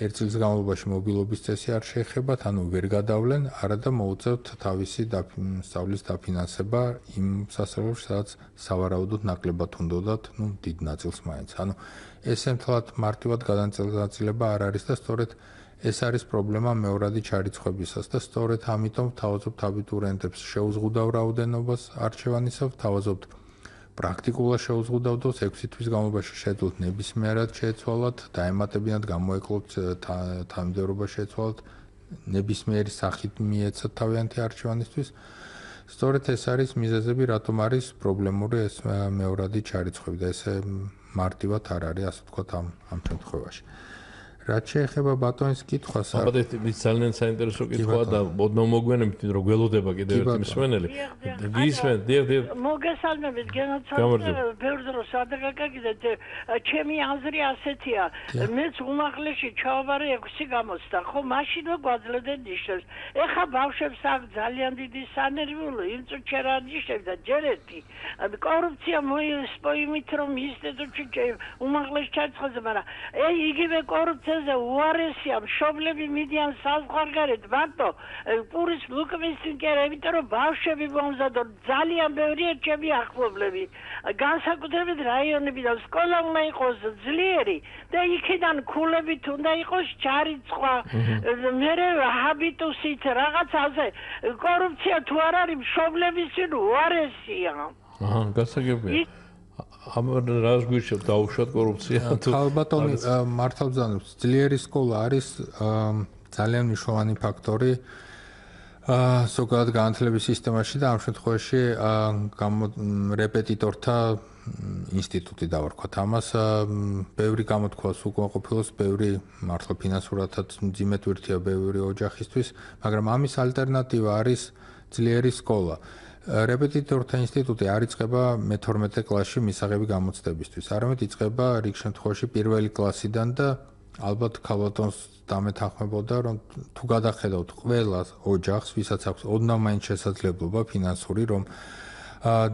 Speaker 2: 1 წლის განმავლობაში მობილობის წესი არ შეეხებათ, ანუ ვერ გადავლენ, არადა მოუწევთ თავისი სწავლის დაფინანსება იმ სასწავლებლებში, სადაც სავარაუდოდ ნაკლებად უნდათ, დიდ ნაწილს მაინც. ანუ ესე მთლად მარტივად გადაწილება არ არის და სწორედ ეს არის პრობლემა მეორადი ჩარიცხვებისას და სწორედ ამიტომ თავაზობთ აბიტურიენტებს შეუზღუდავ რაოდენობას არჩევანისას, თავაზობთ პრაქტიკულად შეუზღუდავდოს 6 თვის განმავლობაში შეძლოთ ნებისმიერად შეეცვალათ, დაემატებინათ, გამოეკლოთ თანმიმდევრობა შეეცვალათ, ნებისმიერი სახით მიეცათ თავიანთი არჩევანისთვის. სწორედ ეს არის მიზეზები, რატომ არის პრობლემური ეს მეორადი ჩარიცხვები და ესე მარტივად არ არის, ასე ვთქვათ, ამ შემთხვევაში. რაც შეეხება ბატონის კითხვას,
Speaker 1: ის ძალიან საინტერესო კითხვაა და ოდნავ მოგვიანებით, რომ გველოდება კიდევ ერთი მსმენელი. გისმენთ, დიახ.
Speaker 6: მოგესალმებით, გენაცვალე, ბევრ დროს ადაგაგაგიდეთ, ჩემი აზრი ასეთია, მეც უმაღლესში ჩავაბარე 6 გამოცდა, ხო, მაშინვე გვაძლევდნენ ნიშნებს. ეხა ბავშვებს აქვს ძალიან დიდი სანერვიულო, იმ წუთში რა ნიშნებს და ჯერ ერთი კორუფცია მოისპო იმით, რომ ინსტიტუტში უმაღლეს ჩაწყოზე, მაგრამ იგივე კორუფცია ზე უარესია, მშობლები მიდიან საზღვარგარეთ, მარტო პურის ლუკმისინ კი არა, იმიტომ რომ ბავშვები მომზადონ, ძალიან ბევრია ჩემი ახლობლები. განსაკუთრებით რაიონებიდან სკოლა უნდა იყოს ძლიერი და იქიდან ქულებით უნდა იყოს ჩარიცხვა, მერე ჰაბიტუსით, რაღაცაზე. კორუფცია თუ არ არის, მშობლების წინ უარესია.
Speaker 1: გასაგებია. ამ რას გვიშევ დაუშვათ კორუფცია
Speaker 2: თუ ხალბატონი მართალ ბრძანებს ძლიერი სკოლა არის ძალიან მნიშვნელოვანი ფაქტორი ზოგადად განათლების სისტემაში და ამ შემთხვევაში რეპეტიტორთა ინსტიტუტი დავარქვათ ამას ბევრი გამოთქვას უკმაყოფილოს ბევრი მართლა ფინანსურადაც მძიმე თვირთია ბევრი ოჯახისთვის მაგრამ ამის ალტერნატივა არის ძლიერი სკოლა რეპეტიტორთა ინსტიტუტი არ იწყება მე-12 კლასში მისაღები გამოცდებისთვის. არამედ იწყება რიგ შემთხვევაში პირველი კლასიდან და ალბათ ქალბატონს დამეთანხმებოდა, რომ თუ გადახედავთ ყველა ოჯახს, ვისაც აქვს ოდნავ მაინც შესაძლებლობა ფინანსური, რომ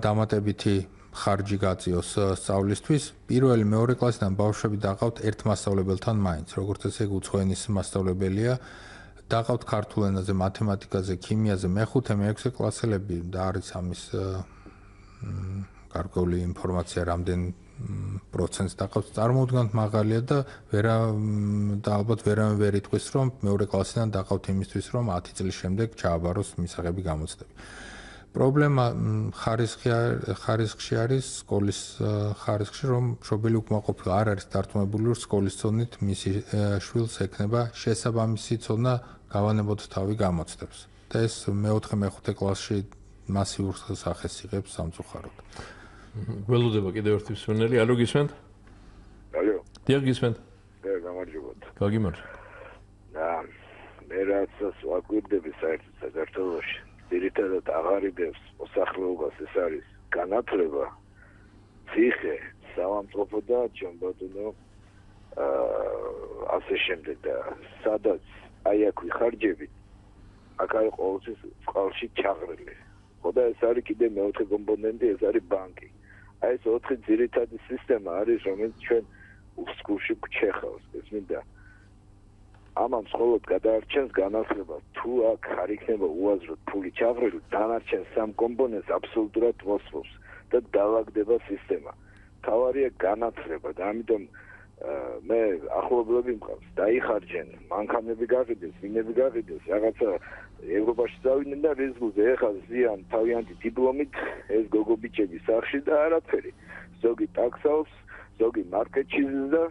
Speaker 2: დამატებითი ხარჯი გაწიოს სწავლისთვის, პირველი მეორე კლასიდან ბავშვები დაყავთ ერთ მასწავლებელთან მაინც, როგორც ესე უცხოენის მასწავლებელია. დაყავთ ქართულ ენაზე, მათემატიკაზე, ქიმიაზე, მე-5, მე-6 კლასელები და არის ამის გარკვეული ინფორმაცია, რამდენ პროცენტს დაყავთ. წარმოუდგენლად მაღალია და ალბათ ვერავინ ვერ იტყვის, რომ მეორე კლასიდან დაყავთ იმისთვის, რომ 10 წლის შემდეგ ჩააბაროს მისაღები გამოცდები. პრობლემა ხარისხში არის, სკოლის ხარისხში, რომ მშობელი უკმაყოფილო არ არის დარწმუნებული, რომ სკოლის წონით მისი შვილს ექნება შესაბამისი წონა გავანებოთ თავი გამოცდებს. და ეს მე-4 მე-5 კლასში მასიურ სახეს იღებს სამწუხაროდ.
Speaker 1: გველოდება კიდევ ერთი მსმენელი. ალო გისმენთ?
Speaker 7: ალო.
Speaker 1: დიახ გისმენთ.
Speaker 7: გამარჯობათ.
Speaker 1: გაგიმარჯობა.
Speaker 7: და რასაც ვაკვირდები საერთოდ საქართველოში ძირითადად აღარიბებს მოსახლეობას ეს არის განათლება ციხე სამამტყופო და ჯამბატონო ასე შემდეგ და სადაც აი აქ ვიხარჯებით აქ არის ყოველთვის წყალში ჩაღრილი ხო და ეს არის კიდე მეოთხე კომპონენტი ეს არის ბანკი აი ეს ოთხი ძირითადი სისტემა არის რომელიც ჩვენ უსკურში გვჩეხავს ეს მინდა ამან მხოლოდ გადაარჩენს განათლება თუ აქ არ იქნება უაზროდ ფული ჩაღრილი დანარჩენ სამ კომპონენტს აბსოლუტურად მოსწევს და დაალაგდება სისტემა თავარია განათლება და ამიტომ მე ახლობლები მყავს დაიხარჯენ მანქანები გაღიდეს ვინები გაღიდეს რაღაცა ევროპაში წავიდნენ და რიზმზე ეხლა ზიან თავიანთი დიპლომით ეს გოგობიჭები სახში და არაფერი ზოგი ტაქსავს ზოგი მარკეტში ზრდა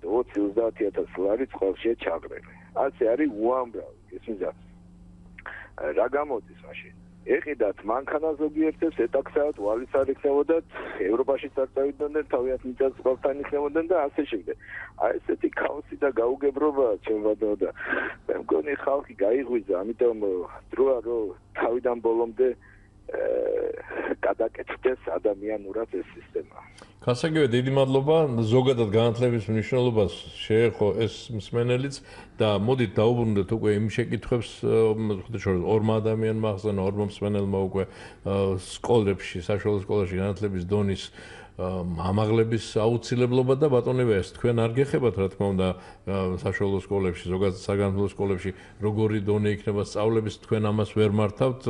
Speaker 7: 20-30000 ლარი წყალშია ჩაღრილი ასე არის უამრავი ეს მინდა რა გამოდის მაშინ ეყიდათ მანქანა ზოგიერთებს ეტაქსავთ ვალის არ იქნებოდათ ევროპაში წავიდნენ თავიანთ მიწას წყალთან იქნებოდნენ და ასე შემდეგ აი ესეთი ქაოსი და გაუგებრობა ჩემბადო და მე მგონი ხალხი გაიღვიძა ამიტომ დროა რომ თავიდან ბოლომდე გადაკეთდეს ადამიანურად ეს სისტემა
Speaker 1: გასაგებია დიდი მადლობა ზოგადად განათლების მნიშვნელობას შეეხო ეს მსმენელიც და მოდით დაუბრუნდეთ უკვე იმ შეკითხვებს ორმა ადამიანმა ახსენა ორმა მსმენელმა უკვე სკოლებში საშუალო სკოლაში განათლების დონის ამაღლების აუცილებლობა და ბატონებია ეს თქვენ არ გეხებათ რა თქმა უნდა საშუალო სკოლებში ზოგადად საგანმანათლებლო სკოლებში როგორი დონე იქნება სწავლების თქვენ ამას ვერ მართავთ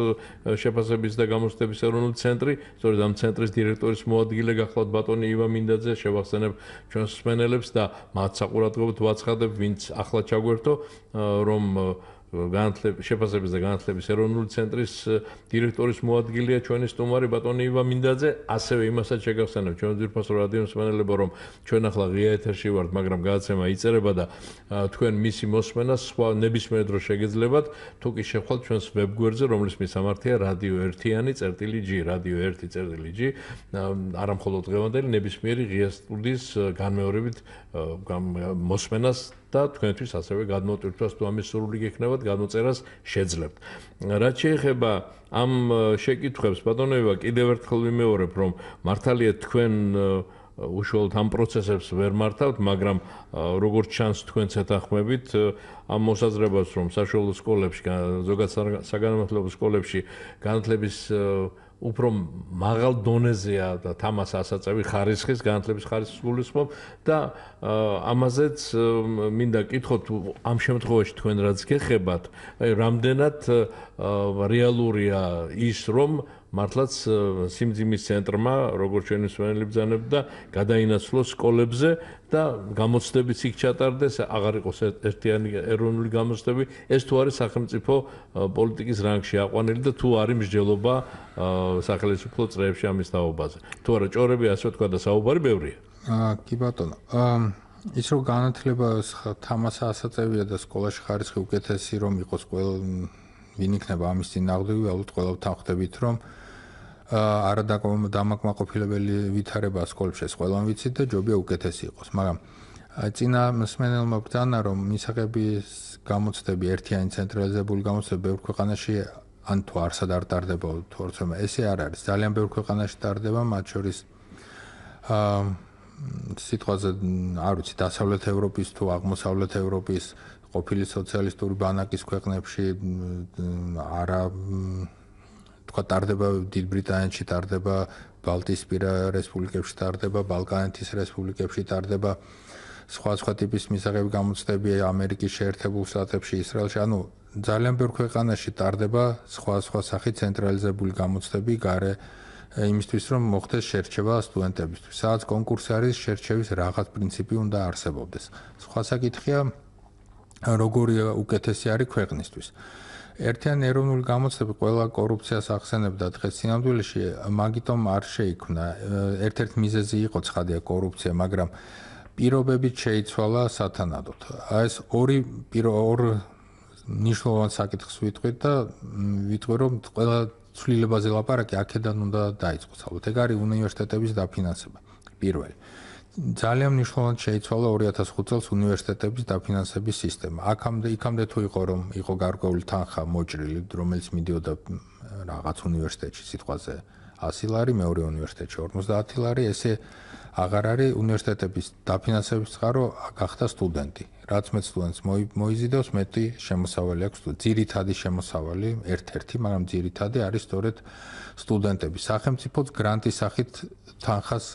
Speaker 1: შეფასების და გამოცდების ეროვნული ცენტრი სწორედ ამ ცენტრის დირექტორის მოადგილე გახლავთ ბატონი ივან მინდაძე შევახსენებ ჩვენს მსმენელებს და მათ საყურადღებოდ ვაცხადებ ვინც ახლა ჩაგვერთო რომ შეფასების და განათლების ეროვნული ცენტრის დირექტორის მოადგილეა ჩვენი სტუმარი ბატონი ივან მინდაძე ასევე იმასაც შეგახსენებ ჩვენ ძირფასო რადიო მსმენელებო რომ ჩვენ ახლა ღია ეთერში ვართ მაგრამ გადაცემა იწერება და თქვენ მისი მოსმენა სხვა ნებისმიერ დროს შეგეძლებათ თუ კი შევხვალთ ჩვენს ვებგვერდზე რომლის მისამართია რადიო 1-G რადიო 1-G არა მხოლოდ დღევანდელი ნებისმიერი ღია სტუდიის განმეორებით მოსმენას და თქვენთვის ასევე გადმოტვირთვას თუ ამის სურვილი გექნებათ გადმოწერას შეძლებთ. რაც შეეხება ამ შეკითხვებს ბატონებია კიდევ ერთხელ ვიმეორებ რომ მართალია თქვენ უშუალოდ ამ პროცესებს ვერ მართავთ, მაგრამ როგორც ჩანს თქვენც ეთანხმებით ამ მოსაზრებას რომ საშუალო სკოლებში ზოგადად საგანმანათლებლო სკოლებში განათლების უფრო მაღალ დონეზეა და თამას ასაწევი ხარისხის განათლების ხარისხის გულისხმობ და ამაზეც მინდა კითხოთ ამ შემთხვევაში თქვენ რაც გეხებათ აი რამდენად რეალურია ის რომ მართლაც სიმძიმის ცენტრმა როგორც ჩვენი მსმენელი ბრძანებდა გადაინაცვლოს სკოლებზე და გამოცდებიც იქ ჩატარდეს აღარ იყოს ერთიანი ეროვნული გამოცდები ეს თუ არის სახელმწიფო პოლიტიკის რანგში აყვანილი და თუ არის მსჯელობა სახელმწიფო წრეებში ამის თაობაზე თუ არა ჭორები ასე ვთქვა და საუბარი ბევრია
Speaker 2: კი ბატონო ის რომ განათლება თამასა ასაწევია და სკოლაში ხარისხი უკეთესი რომ იყოს ყველა ვინ იქნება ამის წინააღმდეგ ალბათ ყველა ვთანხმდებით რომ არა დამაკმაყოფილებელი ვითარება სკოლებში ყველამ ვიცით და ჯობია უკეთესი იყოს მაგრამ წინა მსმენელმა ბრძანა რომ მისაღების გამოცდები ერთიანი ცენტრალიზებული გამოცდები ბევრ ქვეყანაში ან თუ არსად არ ტარდება თუ როცა ესე არ არის ძალიან ბევრ ქვეყანაში ტარდება მათ შორის სიტყვაზე არ ვიცი დასავლეთ ევროპის თუ აღმოსავლეთ ევროპის ყოფილი სოციალისტური ბანაკის ქვეყნებში არა თქვა ტარდება დიდ ბრიტანეთში ტარდება ბალტიისპირა რესპუბლიკებში ტარდება ბალკანეთის რესპუბლიკებში ტარდება სხვა ტიპის მისაღები გამოცდები ამერიკის შეერთებულ შტატებში ისრაელში ანუ ძალიან ბევრ ქვეყანაში ტარდება სხვა სახის ცენტრალიზებული გამოცდები გარე იმისთვის რომ მოხდეს შერჩევა სტუდენტებისთვის სადაც კონკურსი არის შერჩევის რაღაც პრინციპი უნდა არსებობდეს სხვა საკითხია როგორი უკეთესი არის ქვეყნისთვის ერთიანი ეროვნული გამოცდები ყველა კორუფციას ახსენებდა დღეს სინამდვილეში მაგიტომ არ შეიქმნა ერთ-ერთი მიზეზი იყო ცხადია კორუფცია მაგრამ პირობებით შეიცვალა სათანადოდ აი ეს ორ ნიშნულოვან საკითხს ვიტყვით და ვიტყვი რომ ყველა ცვლილებაზე ლაპარაკი აქედან უნდა დაიწყოს ალბათ ეგ არის უნივერსიტეტების დაფინანსება პირველი ძალიან მნიშვნელოვნად შეიცვალა 2005 წელს უნივერსიტეტების დაფინანსების სისტემა. იქამდე თუ იყო გარკვეული თანხა მოჭრილი, რომელიც მიდიოდა რაღაც უნივერსიტეტში სიტყვაზე 100 ლარი, მეორე უნივერსიტეტში 50 ლარი, ესე აღარ არის უნივერსიტეტების დაფინანსების წყარო გახდა სტუდენტი. რაც მეც სტუდენტს მოიზიდავს, მეტი შემოსავალი აქვს. ძირითადი შემოსავალი, ერთ-ერთი, მაგრამ ძირითადი არის სწორედ სტუდენტები. სახელმწიფოც გრანტის სახით თანხას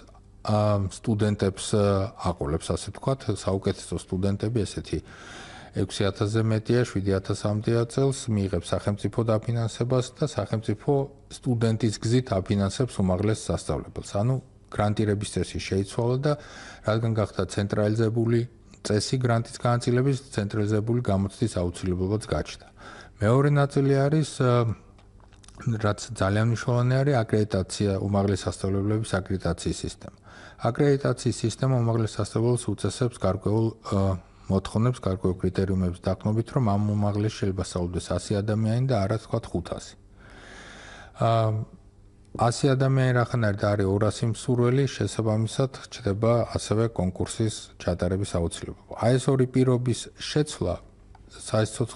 Speaker 2: სტუდენტებს აყოლებს, ასე ვთქვათ, საუკეთესო სტუდენტები, ესეთი 6000-ზე მეტია, 7300 წელს მიიღებს სახელმწიფო დაფინანსებას და სახელმწიფო სტუდენტის გზით აფინანსებს უმაღლეს სასწავლებელს. ანუ გრანტირების წესი შეიცვალა და რადგან გახდა ცენტრალიზებული წესი გრანტის განაწილების, ცენტრალიზებული გამოცდის აუცილებლობაც გაჩნდა. მეორე ნაწილი არის რაც ძალიან მნიშვნელოვანი არის აკრედიტაცია, უმაღლეს სასწავლებლების აკრედიტაციის სისტემა. აკრედიტაციის სისტემა უმაღლეს სასწავლებელს უწესებს გარკვეულ მოთხოვნებს, გარკვეულ კრიტერიუმებს დაყრდნობით, რომ ამ უმაღლეს შეიძლება სწავლდეს 100 ადამიანი და არა თქვა 500. 100 ადამიანი რახან არის და არის 200 მსურველი, შესაბამისად ჩდება ასევე კონკურსის ჩატარების აუცილებლობა. აი ეს ორი პირობის შეცვლა საერთოდ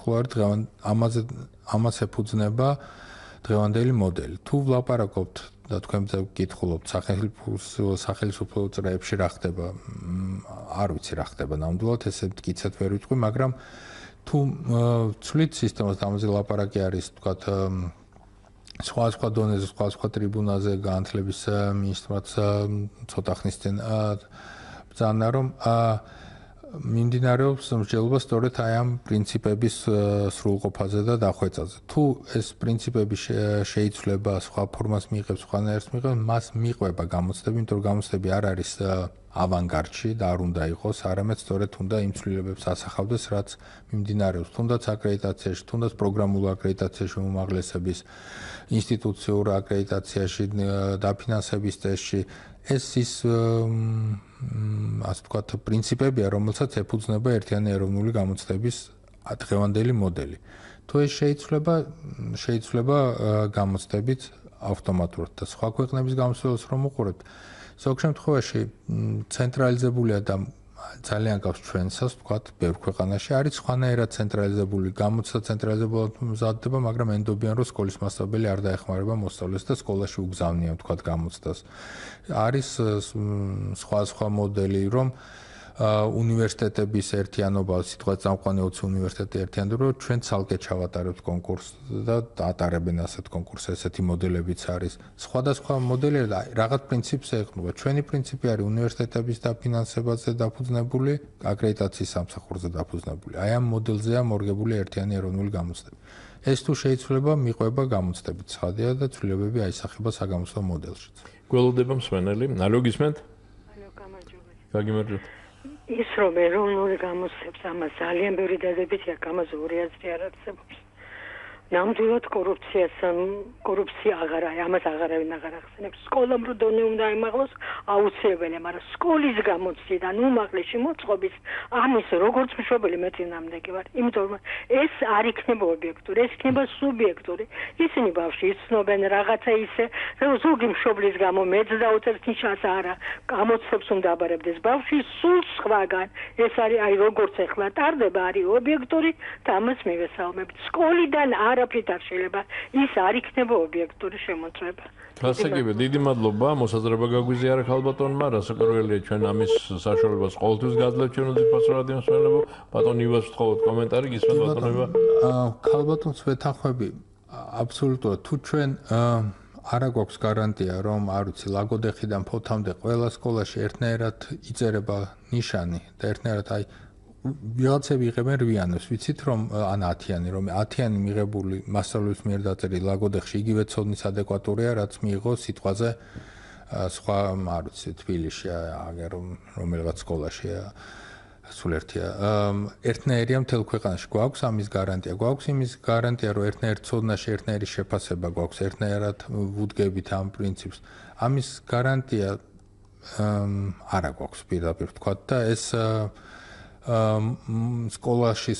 Speaker 2: ამას ეფუძნება დღევანდელი მოდელი. თუ ვლაპარაკობთ და თქვენზე ვკითხულობთ სახელმწიფო წრეებში რა ხდება, არ ვიცი რა ხდება ნამდვილად, ესე მტკიცედ ვერ ვიტყვი, მაგრამ თუ ვცვლით სისტემას, ამაზე ლაპარაკი არის, თქვათ, სხვა დონეზე, სხვა ტრიბუნაზე განათლების მინისტრად ცოტა ხნის წინ ბრძანა, რომ მიმდინარეობს მსჯელობა სწორედ აი ამ პრინციპების სრულყოფაზე და დახვეწაზე. თუ ეს პრინციპები შეიცვლება, სხვა ფორმას მიიღებს, სხვანაირს მიიღებს, მას მიყვება გამოცდები, იმიტომ რომ გამოცდები არ არის ავანგარდში და არ უნდა იყოს, არამედ სწორედ უნდა იმ ცვლილებებს ასახავდეს, რაც მიმდინარეობს, თუნდაც აკრედიტაციაში, თუნდაც პროგრამულ აკრედიტაციაში, უმაღლესების ინსტიტუციურ აკრედიტაციაში, დაფინანსების წესში. ეს ის ასე ვთქვათ, პრინციპებია, რომელსაც ეფუძნება ერთიანი ეროვნული გამოცდების დღევანდელი მოდელი. თუ ეს შეიცვლება გამოცდებით ავტომატურად და სხვა ქვეყნების გამოცდილებას რომ უყურებთ, ზოგ შემთხვევაში ცენტრალიზებულია და ძალიან გავს ჩვენსაც, ვთქვათ, ბევრ ქვეყანაში არის სხვანაირად ცენტრალიზებული, გამოცდა ცენტრალიზებულად მზადდება, მაგრამ ენდობიან, რომ სკოლის მასწავლებელი არ დაეხმარება მოსწავლეს და სკოლაში უგზავნიან, ვთქვათ, გამოცდას. არის სხვა მოდელი, რომ უნივერსიტეტების ერთიანობა, სიტყვაზე წამყვანი 20 უნივერსიტეტი ერთიანდება, რომ ჩვენ ცალკე ჩავატარებთ კონკურსს და ატარებენ ასეთ კონკურსს, ესეთი მოდელებიც არის. სხვადასხვა მოდელები და რაღაც პრინციპს ეყრდნობა. ჩვენი პრინციპი არის უნივერსიტეტების დაფინანსებაზე დაფუძნებული, აკრედიტაციის სამსახურზე დაფუძნებული. აი ამ მოდელზეა მორგებული ერთიანი ეროვნული გამოცდები. ეს თუ შეიცვლება, მიყვება გამოცდები ცხადია და ცვლილებები აისახება საგამოცდო მოდელშიც.
Speaker 1: გველოდება მსმენელი, ალო გისმენთ?
Speaker 8: ალო, გამარჯობათ.
Speaker 1: გაგიმარჯობთ.
Speaker 8: ის რომ ეროვნული გამოცდებს ამას ძალიან ბევრი დადებითია, ამაზე ორი აზრი არ არსებობს. ნამდვილად კორუფცია ამას აღარავინ აღარ ახსენებს. სკოლამ რო დონე უნდა იმაღლოს აუცილებელია, მაგრამ სკოლის გამოცდიდან უმაღლესი მოწყობის ამის როგორც მშობელი მე წინამდეგი ვარ. იმიტომ რომ ეს არ იქნება ობიექტური, ეს იქნება სუბიექტური. ისინი ბავშვი იცნობენ რაღაცა ისე, რომ ზოგი მშობლის გამო მეც დაუწერს ნიშანს არა, გამოცდებს უნდა აბარებდეს ბავშვი სულ სხვაგან. ეს არის აი როგორც ეხლა ტარდება, არის ობიექტური და ამას მივესალმებით. სკოლიდან არაფრით არ შეიძლება ის არ იქნება ობიექტური შემოწმება.
Speaker 1: გასაგებია, დიდი მადლობა, მოსაზრება გაგვიზიარა ხალბატონმა, რასაკვირველია ჩვენ ამის საშუალებას ყოველთვის გაძლევთ ჩვენ უძიფას რადიოს მსმენელებო. ბატონ ივას ვთხოვოთ კომენტარი, გისმენთ ბატონ ივა?
Speaker 2: ხალბატონს ვეთანხმები, აბსოლუტურად თუ ჩვენ არა გვაქვს გარანტია, რომ არ ვიცი, ლაგოდეხიდან ფოთამდე ყველა სკოლაში ერთნაირად იწერება ნიშანი და ერთნაირად აი ვიღაცები იღებენ რვიანებს, ვიცით რომ ან 10-იანი, რომ 10-იანი მიღებული მასწავლებლის მიერ დაწერილი ლაგოდეხში იგივე ცოდნის ადეკვატურია, რაც მიიღო სიტყვაზე სხვა, არ ვიცი, თბილისში, აგერ რომელიღაც სკოლაში სულ ერთია. ერთნაირია მთელ ქვეყანაში. გვაქვს ამის გარანტია. გვაქვს იმის გარანტია, რომ ერთნაირ ცოდნაში ერთნაირი შეფასება გვაქვს, ერთნაირად ვუდგებით ამ პრინციპს. ამის გარანტია არა გვაქვს პირდაპირ ვთქვათ და ეს სკოლაში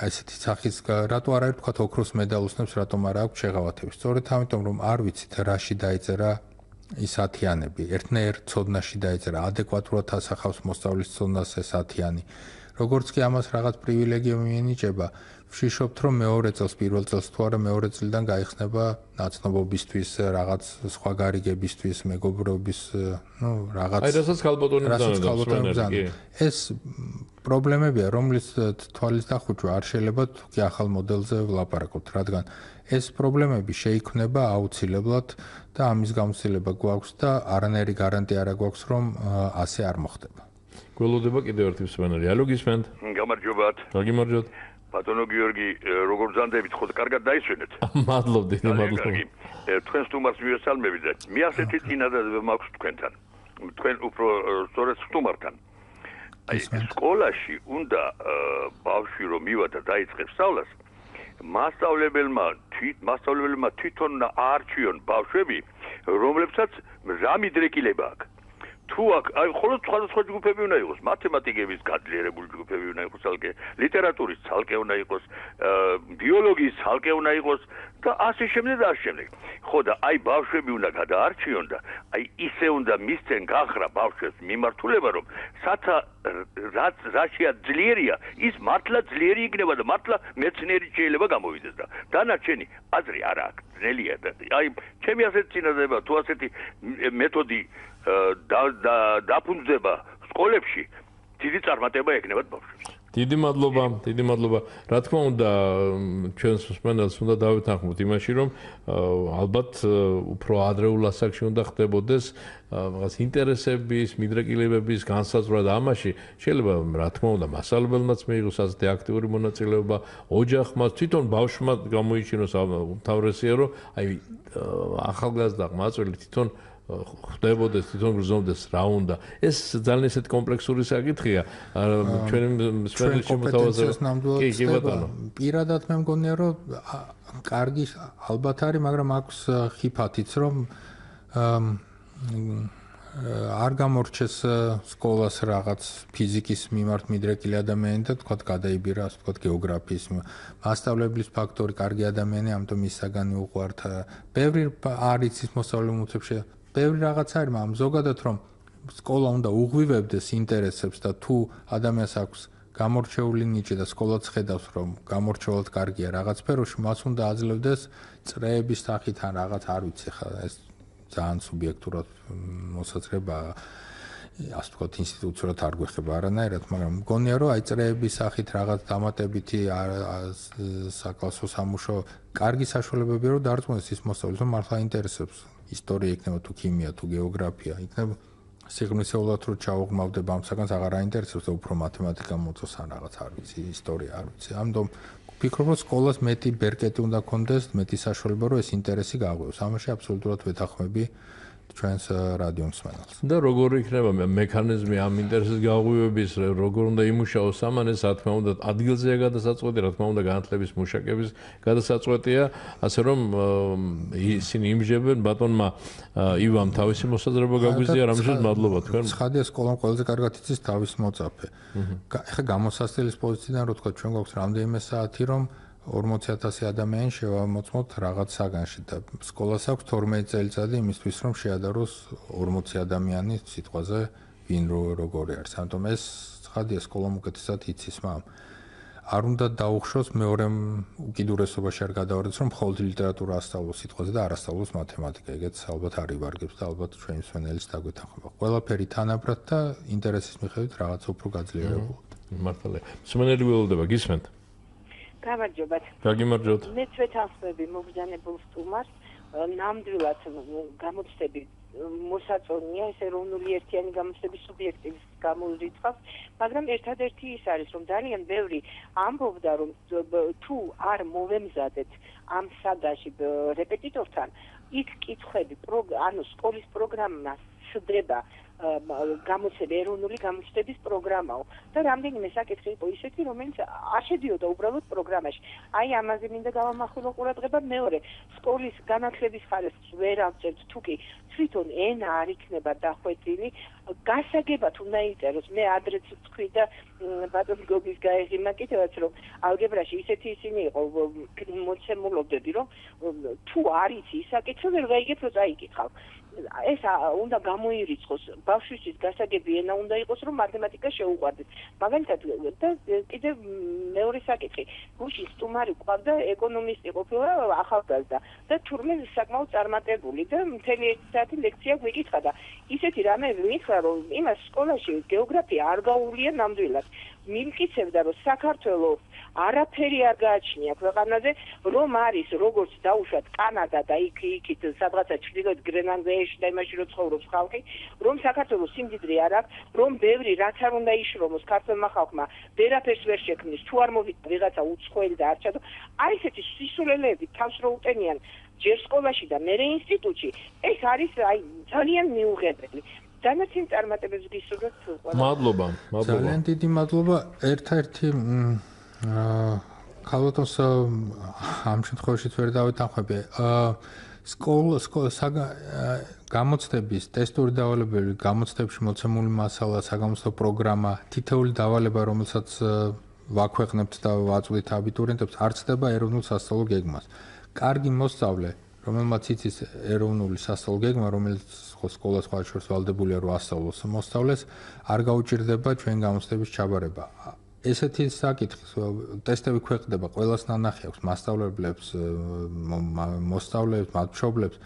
Speaker 2: ესეთი სახის რატო არ არის ვთქვათ ოქროს მედალ უსნებს, რატომ არ აქვს შეღავათების. სწორედ ამიტომ რომ არ ვიცით რაში დაიწერა ის 10-იანები ერთნაირ ცოდნაში დაეწერა, ადეკვატურად ასახავს მოსწავლის ცოდნას ეს 10-იანი. როგორც კი ამას რაღაც პრივილეგია მიენიჭება, ვშიშობთ, რომ მეორე წელს, პირველ წელს თუ არა მეორე წლიდან გაიხსნება ნაცნობობისთვის, რაღაც სხვა გარიგებისთვის, მეგობრობის, რაღაც.
Speaker 3: აი, რასაც ქალბატონი ბრძანებდა.
Speaker 2: ეს პრობლემებია, რომლის თვალის დახუჭვა არ შეიძლება თუკი ახალ მოდელზე ვლაპარაკობთ, რადგან ეს პრობლემები შეიქმნება აუცილებლად და ამის გამოცდილება გვაქვს და არანაირი გარანტია არ გვაქვს, რომ ასე არ მოხდება.
Speaker 3: გველოდება კიდევ ერთი მსმენელი. ალო, გისმენთ?
Speaker 9: გამარჯობათ.
Speaker 3: გაგიმარჯობთ.
Speaker 9: ბატონო გიორგი, როგორ ბრძანდებით, ხო კარგად დაისვენეთ?
Speaker 3: მადლობთ, მადლობთ.
Speaker 9: თქვენ სტუმარს მივესალმებით და მე ასეთი წინადადება მაქვს თქვენთან. თქვენ უფრო სწორედ სტუმართან. აი, სკოლაში უნდა ბავშვი რომ მივა და დაიწყებს სწავლას, მასწავლებელმა თვითონ აარჩიონ ბავშვები, რომლებსაც მზამი დრეკილება აქვს. თუ აქ აი ხოლმე სხვადასხვა ჯგუფები უნდა იყოს, მათემატიკების გაძლიერებული ჯგუფები უნდა იყოს ცალკე, ლიტერატურის ცალკე უნდა იყოს, ბიოლოგიის ცალკე უნდა იყოს და ასე შემდეგ და ასე შემდეგ. ხო და აი ბავშვები უნდა გადაარჩიონ და აი ისე უნდა მისცენ გახრა ბავშვებს მიმართულება, რომ სათა რაშია ძლიერია, ის მართლა ძლიერი იქნება და მართლა მეცნიერი შეიძლება გამოვიდეს და დანარჩენი აზრი არა აქვს, ძნელია და აი ჩემი ასეთი წინადადება თუ ასეთი მეთოდი დაფუძნდება სკოლებში, დიდი წარმატება ექნებათ ბავშვებს.
Speaker 3: დიდი მადლობა. რა თქმა უნდა, ჩვენს მსმენელს უნდა დავეთანხმოთ იმაში, რომ ალბათ უფრო ადრეულ ასაკში უნდა ხდებოდეს რაღაც ინტერესების, მიდრეკილებების განსაზღვრა და ამაში შეიძლება რა თქმა უნდა მასწავლებელმაც მიიღოს ასეთი აქტიური მონაწილეობა, ოჯახმა, თვითონ ბავშვმა გამოიჩინოს უმთავრესია, რომ აი ახალგაზრდა მაწველი თვითონ ხდებოდეს, თვითონ გრძნობდეს რა უნდა. ეს ძალიან ესეთ კომპლექსური საკითხია. ჩვენი მსმენელში მოთავაზება. კი, ბატონო.
Speaker 2: პირადად მე მგონია, რომ კარგი ალბათ არის, მაგრამ აქვს ხიფათიც, რომ არ გამორჩეს სკოლას რაღაც ფიზიკის მიმართ მიდრეკილი ადამიანი და თქვა გადაიბირა, ასე ვთქვათ, გეოგრაფიის მასწავლებლის ფაქტორი, კარგი ადამიანი, ამიტომ ის საგანი უყვართ. ბევრი არის ის მოსწავლე მუცებში ბევრი რაღაც არის, მაგრამ ზოგადად რომ სკოლა უნდა უღვივებდეს ინტერესებს და თუ ადამიანს აქვს გამორჩეული ნიჭი და სკოლაც ხედავს რომ გამორჩეულად კარგია რაღაც სფეროში, მას უნდა აძლევდეს წრეების სახით ან რაღაც არ ვიცი ხა ეს ძალიან სუბიექტურად მოსაზრებაა. ასე ვთქვათ, ინსტიტუციურად არ გვეხება არანაირად, მაგრამ მგონია რომ აი წრეების სახით რაღაც დამატებითი საკლასო სამუშო კარგი საშუალებებია რომ დარწმუნდეს ის მოსწავლეს რომ მართლა ინტერესებს ისტორია იქნება თუ ქიმია თუ გეოგრაფია, იქნება სიღრმისეულად რომ ჩაუღმავდება ამ საგანს აღარ აინტერესებს და უფრო მათემატიკა მოწოს ან რაღაც არ ვიცი, ისტორია არ ვიცი. ამიტომ ვფიქრობ რომ სკოლას მეტი ბერკეტი უნდა ქონდეს, მეტი საშუალება რომ ეს ინტერესი გაღვიოს. ამაში აბსოლუტურად ვეთანხმები ჩვენს რადიო მსმენელს.
Speaker 3: და როგორ იქნება მექანიზმი ამ ინტერესის გაღვივების, როგორ უნდა იმუშაოს ამან, ეს რა თქმა უნდა ადგილზეა გადასაწყვეტი, რა თქმა უნდა განათლების მუშაკების გადასაწყვეტია, ასე რომ ისინი იმჯებენ ბატონმა ივამ თავისი მოსაზრება გაგვიზია, რამჟღავ მადლობა თქვენ.
Speaker 2: ცხადია სკოლამ ყველაზე კარგად იცის თავის მოწაფე. ეხლა გამოსასწრების პოზიციიდან რო თქვა ჩვენ გვაქვს რამდენიმე საათი რომ 40,000 ადამიანი შევამოწმოთ რაღაც საგანში და სკოლას აქვს 12 წელიწადი იმისთვის რომ შეადაროს 40 ადამიანი სიტყვაზე ვინ როგორი არის. ამიტომ ეს ცხადია სკოლამ უკეთესად იცის, მაგრამ არ უნდა დაუხშოს მეორე უკიდურესობაში არ გადავარდეს რომ მხოლოდ ლიტერატურა ასწავლოს სიტყვაზე და არ ასწავლოს მათემატიკა. ეგეც ალბათ არ ივარგებს და ალბათ ჩვენი მსმენელის დაგვეთანხმება. ყველაფერი თანაბრად და ინტერესის მიხედვით რაღაც უფრო გაძლიერებულად.
Speaker 3: მართალია. მსმენელი ველოდება გისმენთ?
Speaker 10: გამარჯობათ.
Speaker 3: გაგიმარჯობთ.
Speaker 10: მეც ვეთანხმები მოგზანებულ სტუმარს, ნამდვილად გამოცდები მოსაწონია ეს ეროვნული ერთიანი გამოცდების სუბიექტის გამორიცხავს, მაგრამ ერთადერთი ის არის, რომ ძალიან ბევრი ამბობდა, რომ თუ არ მოვემზადეთ ამ საგანში რეპეტიტორთან, იქ კითხვები, ანუ სკოლის პროგრამას სდება გამოცდები ეროვნული გამოცდების პროგრამაო და რამდენიმე საკითხი იყო ისეთი, რომელიც არ შედიოდა უბრალოდ პროგრამაში. აი ამაზე მინდა გავამახვილო ყურადღება. მეორე, სკოლის განათლების ხარისხს ვერ ავწერთ, თუკი თვითონ ენა არ იქნება დახვეწილი, გასაგებად უნდა იწეროს. მე ადრეც ვთქვი და ბატონ გოგის გაეღიმა კიდევაც, რომ ალგებრაში ისეთი ისინი იყო მოცემულობდები, რომ თუ არ იცი საკითხი ვერ გაიგებ, რომ დაიკითხავ. ეს უნდა გამოირიცხოს ბავშვისთვის გასაგები ენა უნდა იყოს რომ მათემატიკა შეუყვარდეს მაგალითად და კიდევ მეორე საკითხი გუშინ სტუმარი ყავდა ეკონომისტი ყოფილა ახალგაზრდა და თურმე საკმაოდ წარმატებული და მთელი 1 საათი ლექცია გვიკითხა და ისეთი რამე მითხრა რომ იმას სკოლაში გეოგრაფია არ გაუვლია ნამდვილად მიმკიცებდა რომ საქართველოს არაფერი არ გააჩნია ქვეყანაზე რომ არის როგორც დაუშვათ კანადა და იქით სადღაცა ჩრდილოეთ გრენლანდიაში და იმაში რომ ცხოვრობს ხალხი რომ საქართველოს სიმდიდრე არ აქვს რომ ბევრი რაც არ უნდა იშრომოს ქართულმა ხალხმა ვერაფერს ვერ შექმნის თუ არ მოვიდა ვიღაცა უცხოელი და არ ჩადო აი ესეთი სისულელეები თავს რო უტენიან ჯერ სკოლაში და მერე ინსტიტუტში ეს არის აი ძალიან მიუღებელი განაცემ წარმატებებს გისურვებთ
Speaker 3: მადლობა
Speaker 2: ძალიან დიდი მადლობა ერთ-ერთი ქალბატონს ამ შემთხვევაში ვერ დავეთანხმები სკოლა გამოცდების ტესტური დავალებები გამოცდებში მოცემული მასალა საგამოცდო პროგრამა თითოეული დავალება რომელსაც ვაქვეყნებთ და ვაწვდით აბიტურიენტებს არ ცდება ეროვნულ სასწავლო გეგმას კარგი მოსწავლე რომელმაც იცის ეროვნული სასწავლო გეგმა რომელიც სკოლას ხვალშორს ვალდებულია რომ ასწავლოს მოსწავლეს არ გაუჭირდება ჩვენ გამოცდების ჩაბარება ესეთი საკითხი ტესტები ქვეყნდება ყველას ნანახი აქვს მასწავლებლებს მოსწავლეებს მათშობლებს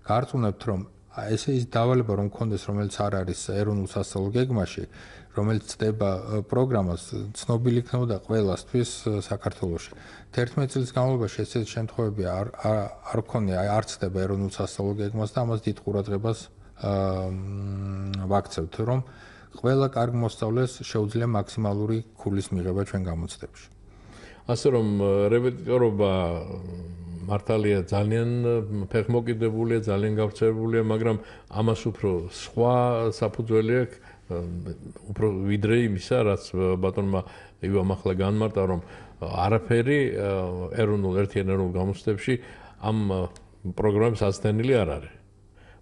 Speaker 2: გარწმუნებთ რომ ესე ის დავალება რომ კონდეს რომელიც არ არის ეროვნულ სასწავლო გეგმაში რომელიც ცდება პროგრამას ცნობილი იქნებოდა ყველასთვის საქართველოში 11 წლის განმავლობაში ესეთი შემთხვევები არ ქონია არ ცდება ეროვნულ სასწავლო გეგმას და ამას დიდ ყურადღებას ვაქცევთ რომ ყველა კარგ მოსწავლეს შეუძლია მაქსიმალური ქულის მიღება ჩვენ გამოცდებში.
Speaker 3: ასე რომ რეპეტიტორობა მართალია ძალიან ფეხმოკიდებულია, ძალიან გავრცელებულია, მაგრამ ამას უფრო სხვა საფუძველი აქვს უფრო ვიდრე იმისა, რაც ბატონმა ივამ ახლა განმარტა, რომ არაფერი ერთიან ეროვნულ გამოცდებში ამ პროგრამის აცდენილი არ არის.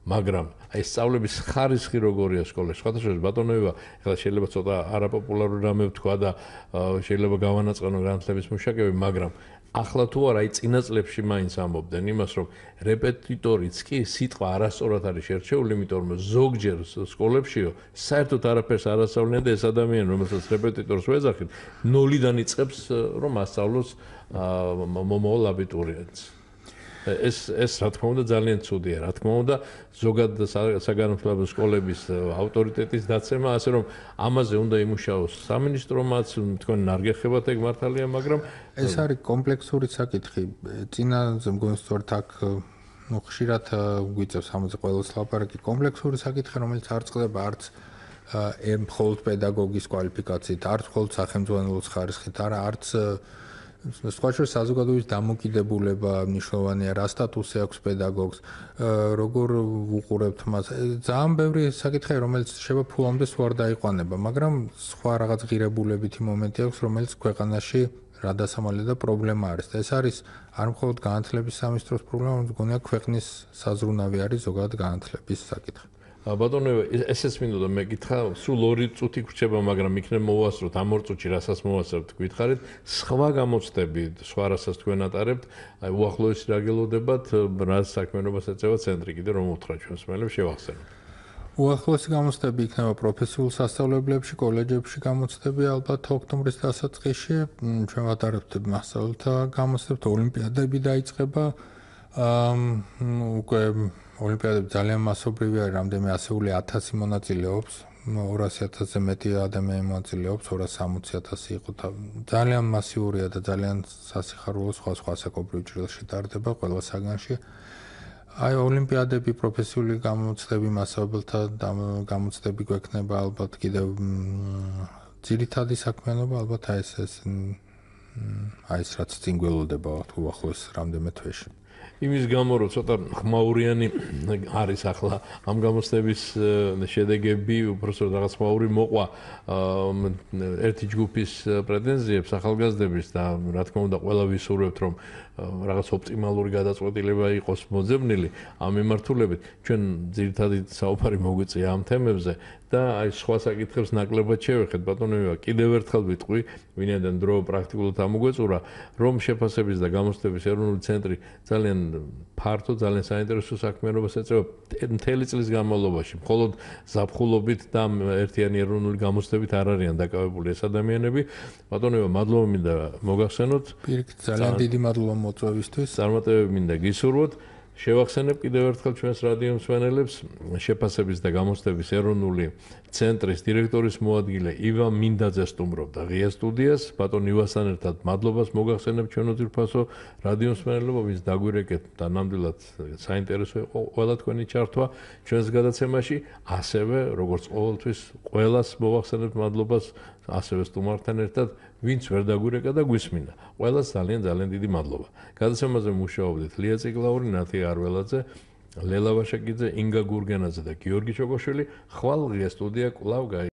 Speaker 3: მაგრამ აი სწავლების ხარისხი როგორია სკოლაში სხვადასხვა ბატონოება ახლა შეიძლება ცოტა არაპოპულარული რამე ვთქვა და შეიძლება გავანაწყენო განათლების მუშაკები მაგრამ ახლა თუ არა აი წინა წლებში მაინც ამბობდნენ იმას რომ რეპეტიტორიც კი სიტყვა არასწორად არის შერჩეული იმიტომ რომ ზოგჯერ სკოლებშიო საერთოდ არაფერს არ ასწავლიან და ეს ადამიანი რომელსაც რეპეტიტორს ვეძახით ნოლიდან იწყებს რომ ასწავლოს მომავალ აბიტურიენტს ეს რა თქმა უნდა ძალიან ცუდია რა თქმა უნდა ზოგად საგანმანათლებლო სკოლების ავტორიტეტის დაცემა ასე რომ ამაზე უნდა იმუშაოს სამინისტრომაც თქვენ არ გეხებათ ეგ მართალია მაგრამ
Speaker 2: ეს არის კომპლექსური საკითხი წინაზე მგონი სწორედ აქ ხშირად გვიწევს ამაზე ყოველს ლაპარაკი კომპლექსური საკითხი რომელიც არ წყდება არც მხოლოდ პედაგოგის კვალიფიკაციით არც მხოლოდ სახელმძღვანელოს ხარისხით არც სხვაჯერ საზოგადოების დამოკიდებულება მნიშვნელოვანია რა სტატუსი აქვს პედაგოგს როგორ უყურებთ მას ძალიან ბევრი საკითხია რომელიც შეიძლება ფულამდე სულ არ დაიყვანება მაგრამ სხვა რაღაც ღირებულებითი მომენტი აქვს რომელიც ქვეყანაში რა დასამალია და პრობლემა არის და ეს არის არ მხოლოდ განათლების სამინისტროს პრობლემა მგონია ქვეყნის საზრუნავი არის ზოგადად განათლების საკითხი
Speaker 3: ბატონო ესეც მინდოდა მეკითხა სულ 2 წუთი გრჩება მაგრამ იქნებ მოვასწროთ ამ 2 წუთში რასაც მოვასწრებთ გითხარით სხვა გამოცდები სხვა რასაც თქვენ ატარებთ აი უახლოესი რა გელოდებათ რა საქმიანობას ეწევა ცენტრი კიდე რომ უთხრა ჩვენს მელებს შევახსენოთ
Speaker 2: უახლოესი გამოცდები იქნება პროფესიულ სასწავლებლებში კოლეჯებში გამოცდები ალბათ ოქტომბრის დასაწყისში ჩვენ ვატარებთ მასწავლებლთა გამოცდებს ოლიმპიადები დაიწყება უკვე ოლიმპიადები ძალიან მასობრივია, რამდენიმე ასეული 1000 მონაწილეობს, 200,000-ზე მეტი ადამიანი მონაწილეობს, 260,000 იყო და ძალიან მასიურია და ძალიან სასიხარულო სხვა საკონფერენციო ჭრილში ტარდება ყველა საგანში. აი ოლიმპიადები, პროფესიული გამოცდები, მასწავლებლთა გამოცდები გვექნება ალბათ კიდევ ძირითადი საქმიანობა ალბათ აი ეს რაც წინ გველოდება უახლოეს რამდენიმე თვეში.
Speaker 3: იმის გამო რომ ცოტა ხმაურიანი არის ახლა ამ გამოცდების შედეგები უბრალოდ რაღაც ხმაური მოყვა ერთი ჯგუფის პრეტენზიებს ახალგაზრდების და რა თქმა უნდა ყველა ვისურვებთ რომ რაღაც ოპტიმალური გადაწყვეტილება იყოს მოძებნილი ამ მიმართულებით ჩვენ ძირითადად საუბარი მოგვიწია ამ თემებზე და აი სხვა საკითხებს ნაკლებად შევეხეთ ბატონო კიდევ ერთხელ ვიტყვი ვინაიდან დრო პრაქტიკულად ამოგვეწურა რომ შეფასების და გამოცდების ეროვნული ცენტრი ძალიან ფართო, ძალიან საინტერესო საქმიანობას ეწევა მთელი წლის განმავლობაში. მხოლოდ ზაფხულობით და ერთიანი ეროვნული გამოცდებით არ არიან დაკავებული ეს ადამიანები. ბატონო, მადლობა მინდა მოგახსენოთ.
Speaker 2: პირიქით, ძალიან დიდი მადლობა მოწვევისთვის.
Speaker 3: წარმატებები მინდა გისურვოთ. შევახსენებ კიდევ ერთხელ ჩვენს რადიო მსმენელებს შეფასების და გამოცდების ეროვნული ცენტრის დირექტორის მოადგილე ივან მინდაძე სტუმრობდა ღია სტუდიას. ბატონ ივასთან ერთად მადლობას მოგახსენებ ჩვენო ძვირფასო რადიო მსმენელებო, ვინც დაგვირეკეთ და ნამდვილად საინტერესო იყო ყველა თქვენი ჩართვა ჩვენს გადაცემაში. ასევე როგორც ყოველთვის ყველას მოვახსენებ მადლობას, ასევე სტუმართან ერთად ვინც ვერ დაგვირეკა და გვისმინა. ყველას ძალიან დიდი მადლობა. გადაცემაზე მუშაობდით ლია ციკლაური, ნათი არველაძე, ლელა ვაშაკიძე, ინგა გურგენაძე და გიორგი ჩოკოშვილი. ხვალ ღია სტუდია კვლავ